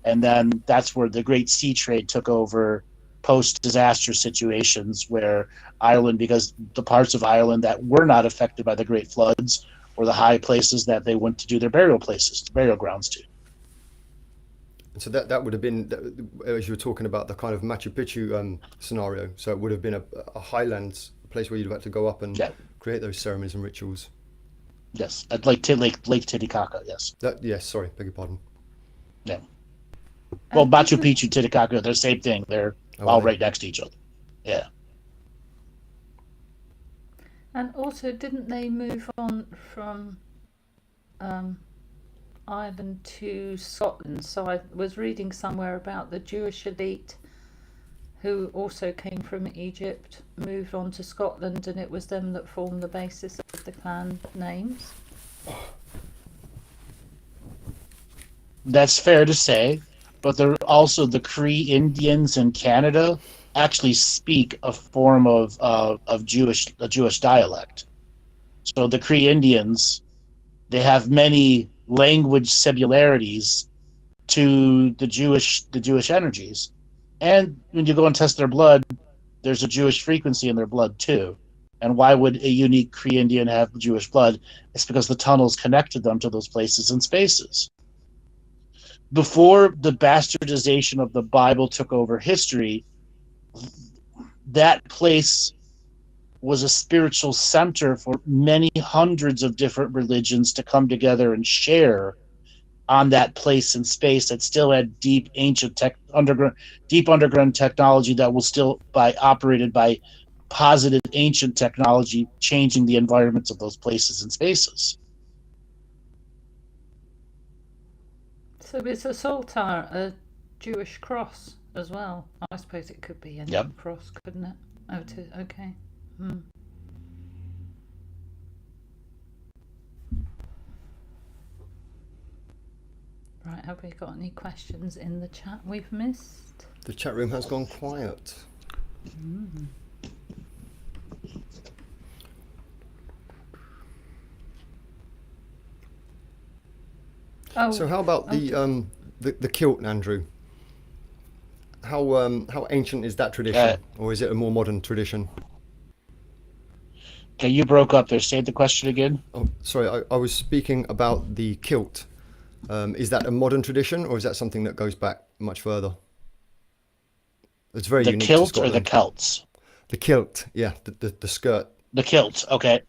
And then that's where the Great Sea Trade took over post-disaster situations, where Ireland, because the parts of Ireland that were not affected by the Great Floods were the high places that they went to do their burial grounds to. And so that would have been, as you were talking about, the kind of Machu Picchu scenario. So it would have been a highlands, a place where you'd have had to go up and create those ceremonies and rituals. Yes, at Lake Titicaca, yes. Yes, sorry, beg your pardon. Yeah. Well, Machu Picchu, Titicaca, they're the same thing. They're all right next to each other. Yeah. And also, didn't they move on from Ireland to Scotland? So I was reading somewhere about the Jewish elite who also came from Egypt, moved on to Scotland, and it was them that formed the basis of the clan names. That's fair to say, but there are also the Cree Indians in Canada actually speak a form of Jewish dialect. So the Cree Indians, they have many language similarities to the Jewish energies. And when you go and test their blood, there's a Jewish frequency in their blood too. And why would a unique Cree Indian have Jewish blood? It's because the tunnels connected them to those places and spaces. Before the bastardization of the Bible took over history, that place was a spiritual center for many hundreds of different religions to come together and share on that place and space that still had deep underground technology that was still operated by positive ancient technology, changing the environments of those places and spaces. So it's a saltar, a Jewish cross as well. I suppose it could be any cross, couldn't it? Okay. Right, have we got any questions in the chat we've missed? The chat room has gone quiet. Oh, so how about the kilt, Andrew? How ancient is that tradition, or is it a more modern tradition? Okay, you broke up there. Say the question again. Oh, sorry, I was speaking about the kilt. Is that a modern tradition, or is that something that goes back much further? It's very unique to kilt or Scotland. the Celts? The kilt, yeah, the skirt. The kilt, okay.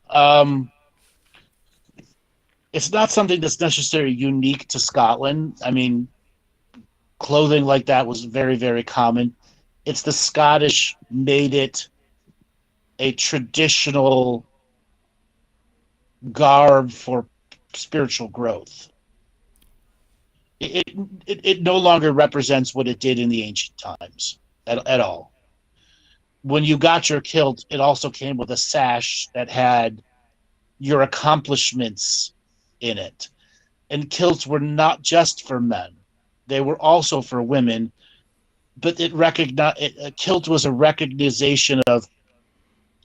It's not something that's necessarily unique to Scotland. I mean, clothing like that was very, very common. It's the Scottish made it a traditional garb for spiritual growth. It no longer represents what it did in the ancient times at all. when you got your kilt, it also came with a sash that had your accomplishments in it. And kilts were not just for men; they were also for women. But a kilt was a recognition of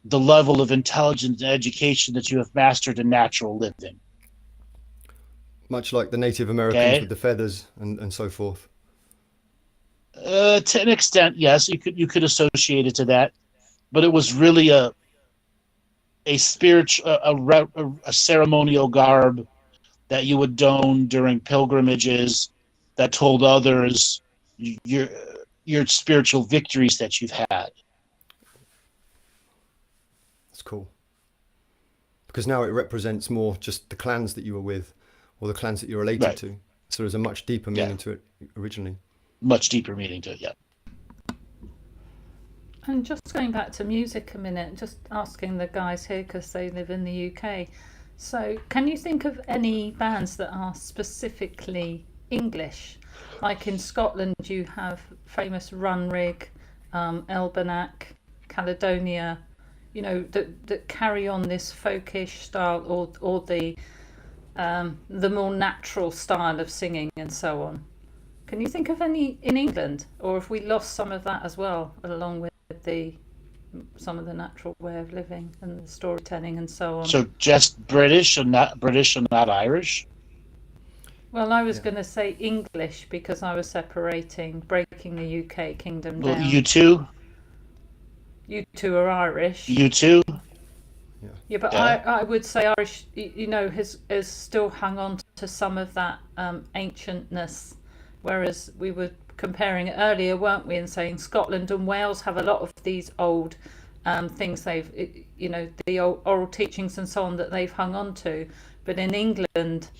the level of intelligence and education that you have mastered in natural living. Much like the Native Americans with the feathers and so forth. To an extent, yes, you could associate it to that, but it was really a spiritual, a ceremonial garb that you would don during pilgrimages that told others your spiritual victories that you've had. That's cool. Because now it represents more just the clans that you were with, or the clans that you're related to. So there's a much deeper meaning to it originally. Much deeper meaning to it, yeah. And just going back to music a minute, just asking the guys here because they live in the UK. So can you think of any bands that are specifically English? Like in Scotland, you have famous Runrig, Elbenac, Caledonia, you know, that carry on this folkish style or the more natural style of singing and so on. Can you think of any in England, or have we lost some of that as well, along with some of the natural way of living and the storytelling and so on? So just British and not Irish? Well, I was going to say English because I was breaking the UK kingdom down. Well, you two are Irish. You two? Yeah, but yeah. I would say Irish, you know, has still hung on to some of that ancientness, whereas we were comparing it earlier, weren't we, and saying Scotland and Wales have a lot of these old things the old oral teachings and so on that they've hung on to, but in England,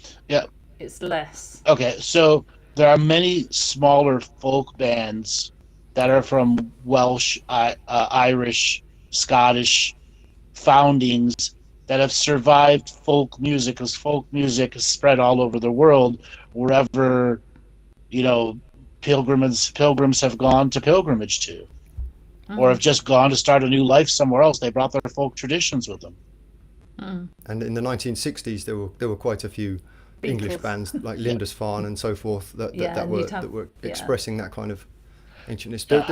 it's less. Okay, so there are many smaller folk bands that are from Welsh, Irish, Scottish foundings that have survived folk music, because folk music is spread all over the world wherever, you know, pilgrims have gone to pilgrimage to, or have just gone to start a new life somewhere else. They brought their folk traditions with them. And in the 1960s, there were quite a few English bands like Lindisfarne and so forth that were expressing that kind of ancientness. But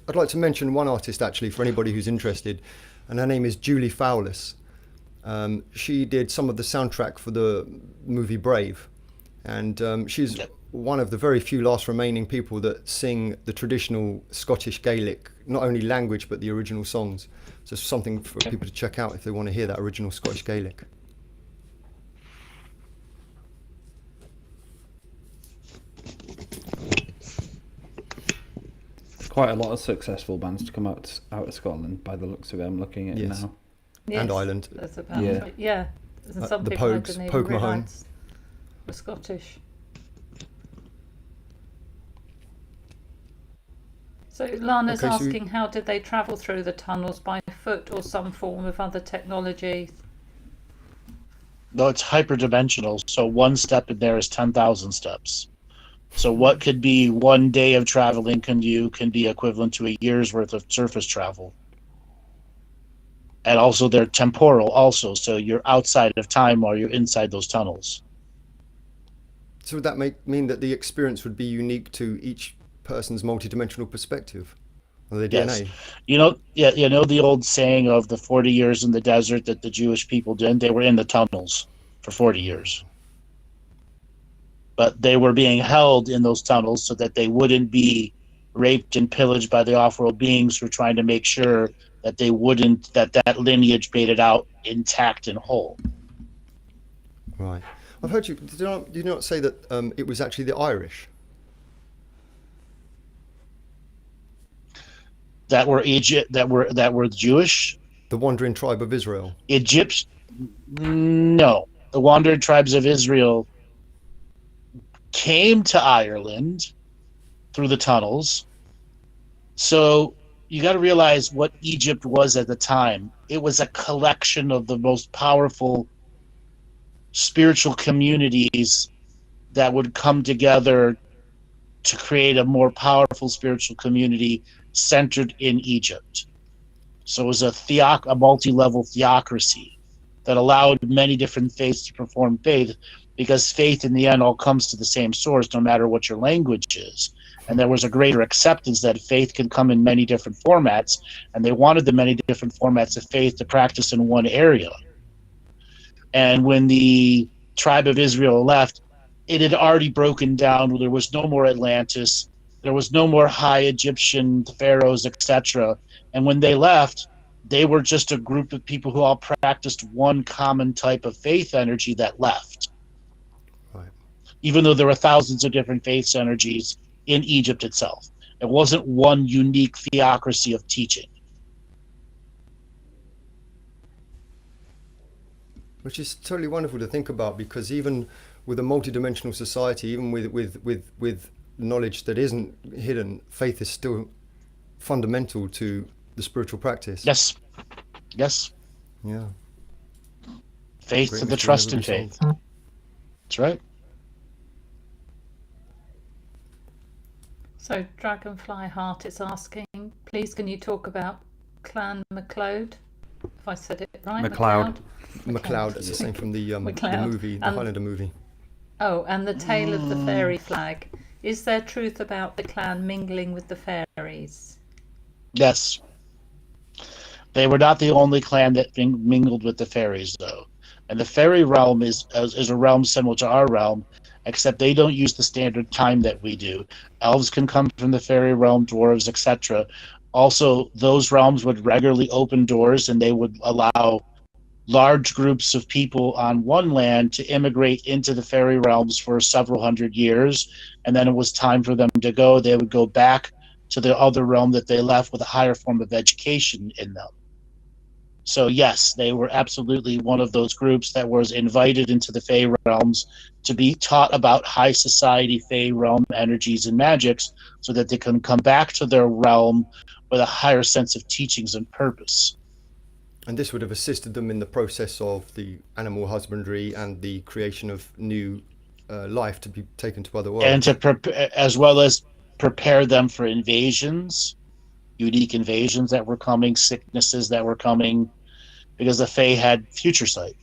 I'd like to mention one artist actually for anybody who's interested, and her name is Julie Fowlis. She did some of the soundtrack for the movie Brave, and she's one of the very few last remaining people that sing the traditional Scottish Gaelic, not only language but the original songs. So it's something for people to check out if they want to hear that original Scottish Gaelic. Quite a lot of successful bands to come out of Scotland by the looks of it. I'm looking at it now. Yes, and Ireland. That's about yeah. And some the people Pogues, I didn't Pogue even Mahone. realise were Scottish. So Lana's asking, how did they travel through the tunnels, by foot or some form of other technology? No, it's hyperdimensional. So one step in there is 10,000 steps. So what could be 1 day of traveling can be equivalent to a year's worth of surface travel. And also they're temporal also, so you're outside of time while you're inside those tunnels. So would that mean that the experience would be unique to each person's multidimensional perspective of the DNA? You know the old saying of the 40 years in the desert that the Jewish people did? They were in the tunnels for 40 years. But they were being held in those tunnels so that they wouldn't be raped and pillaged by the off-world beings who were trying to make sure that that lineage made it out intact and whole. Right. I've heard you. Did you not say that it was actually the Irish that were that were Jewish? The wandering tribe of Israel. No, the wandering tribes of Israel came to Ireland through the tunnels. So you got to realize what Egypt was at the time. It was a collection of the most powerful spiritual communities that would come together to create a more powerful spiritual community centered in Egypt. So it was a multi-level theocracy that allowed many different faiths to perform faith, because faith in the end all comes to the same source, no matter what your language is. And there was a greater acceptance that faith can come in many different formats, and they wanted the many different formats of faith to practice in one area. And when the tribe of Israel left, it had already broken down. There was no more Atlantis. There was no more high Egyptian pharaohs, etc. And when they left, they were just a group of people who all practiced one common type of faith energy that left. Right. Even though there were thousands of different faith energies in Egypt itself. It wasn't one unique theocracy of teaching. Which is totally wonderful to think about, because even with a multidimensional society, even with knowledge that isn't hidden, faith is still fundamental to the spiritual practice. Yes. Yes. Yeah. Faith Great and the mystery trust never in be faith. solved. That's right. So Dragonfly Heart is asking, please can you talk about Clan MacLeod? If I said it right. MacLeod. MacLeod, that's the same from the MacLeod. movie, the Highlander movie. Oh, and the tale of the fairy flag. Is there truth about the clan mingling with the fairies? Yes. They were not the only clan that mingled with the fairies, though. And the fairy realm is a realm similar to our realm, except they don't use the standard time that we do. Elves can come from the fairy realm, dwarves, etc. Also, those realms would regularly open doors, and they would allow large groups of people on one land to immigrate into the fairy realms for several hundred years, and then it was time for them to go. They would go back to the other realm that they left with a higher form of education in them. So yes, they were absolutely one of those groups that was invited into the Fey realms to be taught about high society Fey realm energies and magics, so that they can come back to their realm with a higher sense of teachings and purpose. And this would have assisted them in the process of the animal husbandry and the creation of new life to be taken to other worlds. And to as well as prepare them for invasions, unique invasions that were coming, sicknesses that were coming, because the Fae had future sight.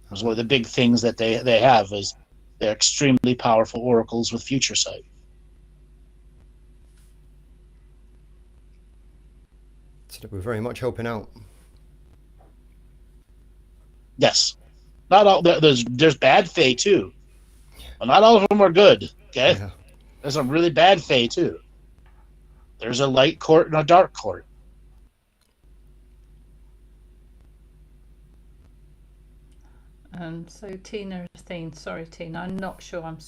It was one of the big things that they have, is they're extremely powerful oracles with future sight. So we're very much helping out. Yes. Not all there's bad Fae too. Well, not all of them are good. Okay? Yeah. There's some really bad Fae too. There's a light court and a dark court. So Tina Athene, sorry Tina, I'm not sure I'm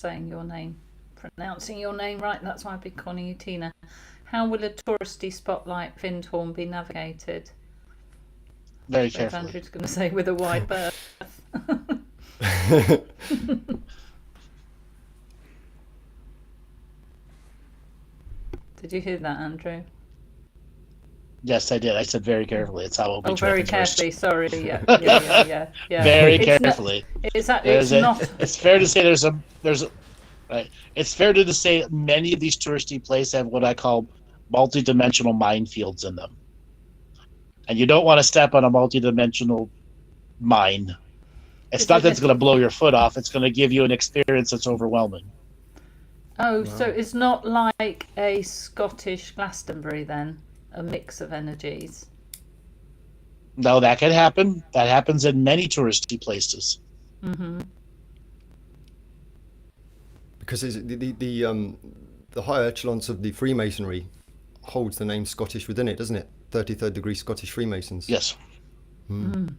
pronouncing your name right, that's why I've been calling you Tina. How will a touristy spot like Findhorn be navigated? Very So carefully. Andrew's going to say with a wide berth. Did you hear that, Andrew? Yes, I did. I said very carefully. It's how we'll be very traversed. carefully. Sorry. Yeah. Very It's carefully. It's There's not. It's fair to say right. It's fair to say many of these touristy places have what I call multi-dimensional minefields in them, and you don't want to step on a multi-dimensional mine. It's not that it's going to blow your foot off. It's going to give you an experience that's overwhelming. Oh, so it's not like a Scottish Glastonbury then, a mix of energies. No, that can happen. That happens in many touristy places. Mm-hmm. Because the higher echelons of the Freemasonry holds the name Scottish within it, doesn't it? 33rd degree Scottish Freemasons. Yes. Mm.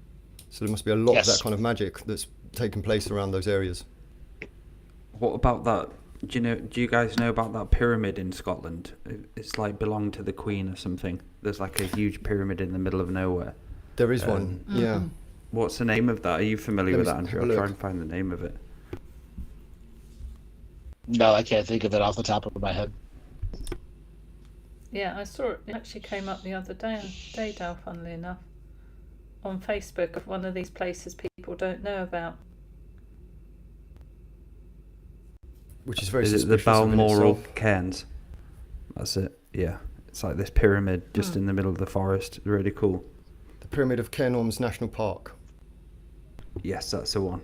So there must be a lot Yes. of that kind of magic that's taken place around those areas. What about that? Do you guys know about that pyramid in Scotland? It's like belonged to the Queen or something. There's like a huge pyramid in the middle of nowhere. There is one, yeah. What's the name of that? Are you familiar with that, Andrew? have a I'll try look. and find the name of it. No, I can't think of it off the top of my head. Yeah, I saw it. It actually came up the other day, Dale, funnily enough, on Facebook, of one of these places people don't know about. Which is very Is it the suspicious of in Balmoral itself. Cairns? That's it. Yeah. It's like this pyramid just in the middle of the forest. Really cool. The Pyramid of Cairngorms National Park. Yes, that's the one.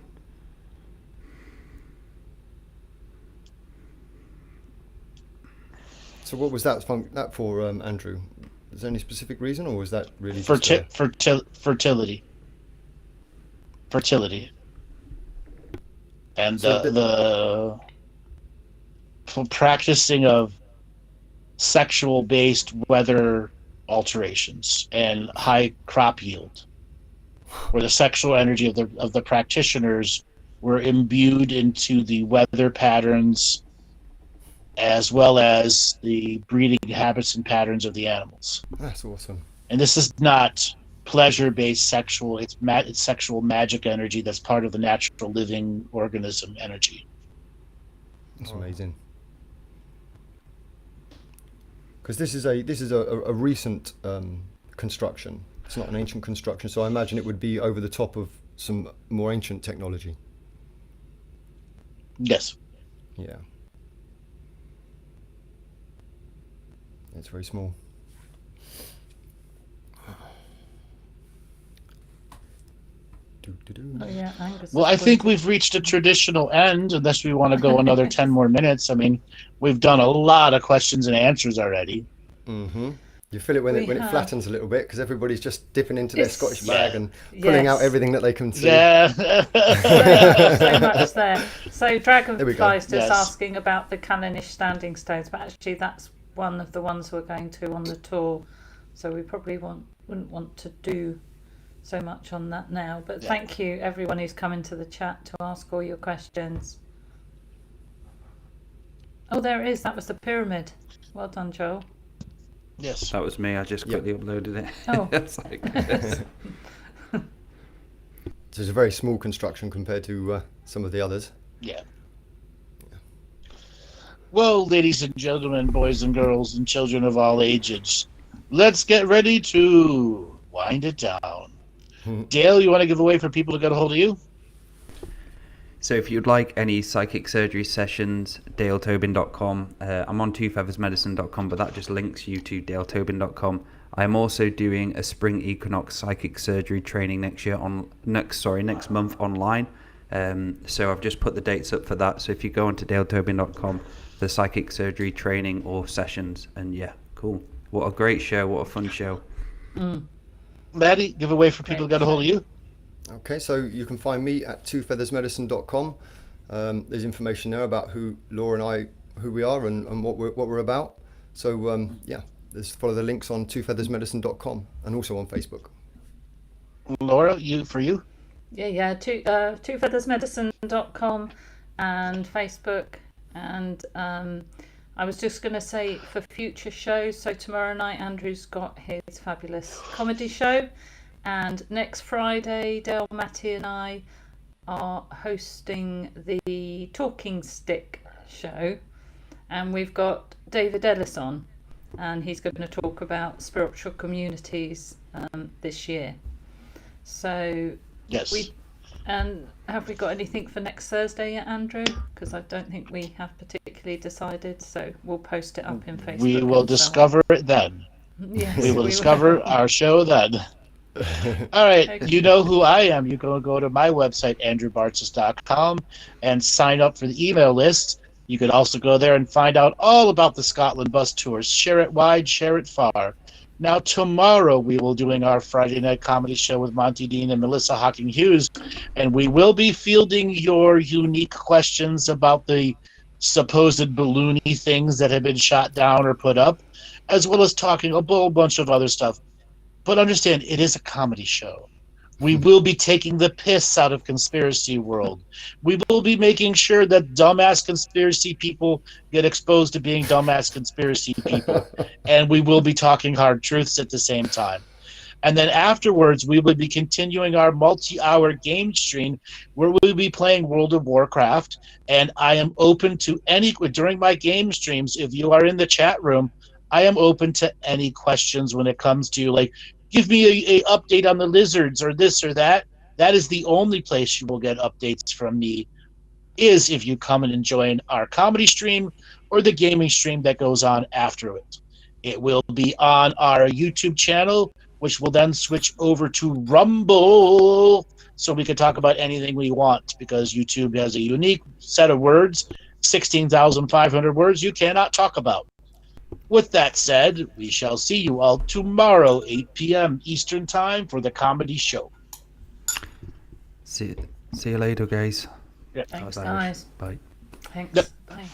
So what was that for, Andrew? Is there any specific reason, or was that really fertility? Fertility. And So the practicing of sexual-based weather alterations and high crop yield, where the sexual energy of the practitioners were imbued into the weather patterns as well as the breeding habits and patterns of the animals. That's awesome. And this is not pleasure-based sexual, it's sexual magic energy that's part of the natural living organism energy. That's amazing. Because this is a recent construction. It's not an ancient construction, so I imagine it would be over the top of some more ancient technology. Yes. Yeah. It's very small. Oh, yeah, Angus Well, is I think waiting. we've reached a traditional end, unless we want to go another 10 more minutes. I mean, we've done a lot of questions and answers already. Mm-hmm. You feel it when it flattens a little bit, because everybody's just dipping into their It's- Scottish bag Yeah. and pulling out Yes. everything that they can see. Yeah. So much there. So There we go. Dragonfly's just Yes. asking about the Callanish standing stones, but actually that's one of the ones we're going to on the tour. So we probably wouldn't want to do so much on that now. But Yeah. thank you everyone who's come into the chat to ask all your questions. Oh, there it is. That was the pyramid. Well done, Joel. Yes. That was me. I just quickly uploaded it. Oh. It's like, So it's a very small construction compared to some of the others. Yeah. Well, ladies and gentlemen, boys and girls, and children of all ages, let's get ready to wind it down. Dale, you want to give away for people to get a hold of you? So if you'd like any psychic surgery sessions, daletobin.com. I'm on twofeathersmedicine.com, but that just links you to daletobin.com. I'm also doing a spring equinox psychic surgery training next month online. So I've just put the dates up for that. So if you go onto daletobin.com, the psychic surgery training or sessions, and yeah, cool. What a great show! What a fun show! Maddie, give away for people to get a hold of you. Okay, so you can find me at twofeathersmedicine.com. There's information there about who Laura and I, who we are, and what we're about. So yeah, follow the links on twofeathersmedicine.com and also on Facebook. Laura, for you? Yeah, twofeathersmedicine.com and Facebook. And I was just going to say for future shows, so tomorrow night Andrew's got his fabulous comedy show, and next Friday Dale, Matty and I are hosting the Talking Stick show, and we've got David Ellis on, and he's going to talk about spiritual communities this year. So Yes. And have we got anything for next Thursday yet, Andrew? Because I don't think we have particularly decided, so we'll post it up in Facebook. We will and so on. discover it then. Yes, We will discover our show then. All right, Okay. you know who I am. You can go to my website, andrewbartzis.com, and sign up for the email list. You could also go there and find out all about the Scotland bus tours. Share it wide, share it far. Now, tomorrow we will be doing our Friday night comedy show with Monty Dean and Melissa Hocking Hughes, and we will be fielding your unique questions about the supposed balloony things that have been shot down or put up, as well as talking a whole bunch of other stuff. But understand, it is a comedy show. We will be taking the piss out of conspiracy world. We will be making sure that dumbass conspiracy people get exposed to being dumbass conspiracy people. And we will be talking hard truths at the same time. And then afterwards, we will be continuing our multi-hour game stream where we'll be playing World of Warcraft. And I am open to during my game streams, if you are in the chat room, I am open to any questions when it comes to, like, give me a update on the lizards or this or that. That is the only place you will get updates from me, is if you come and join our comedy stream or the gaming stream that goes on after it. It will be on our YouTube channel, which will then switch over to Rumble, so we can talk about anything we want, because YouTube has a unique set of words, 16,500 words you cannot talk about. With that said, we shall see you all tomorrow, 8 p.m. Eastern Time, for the comedy show. See you later, guys. Yeah. Thanks, Bye. guys. Bye. Thanks. Yep. Bye.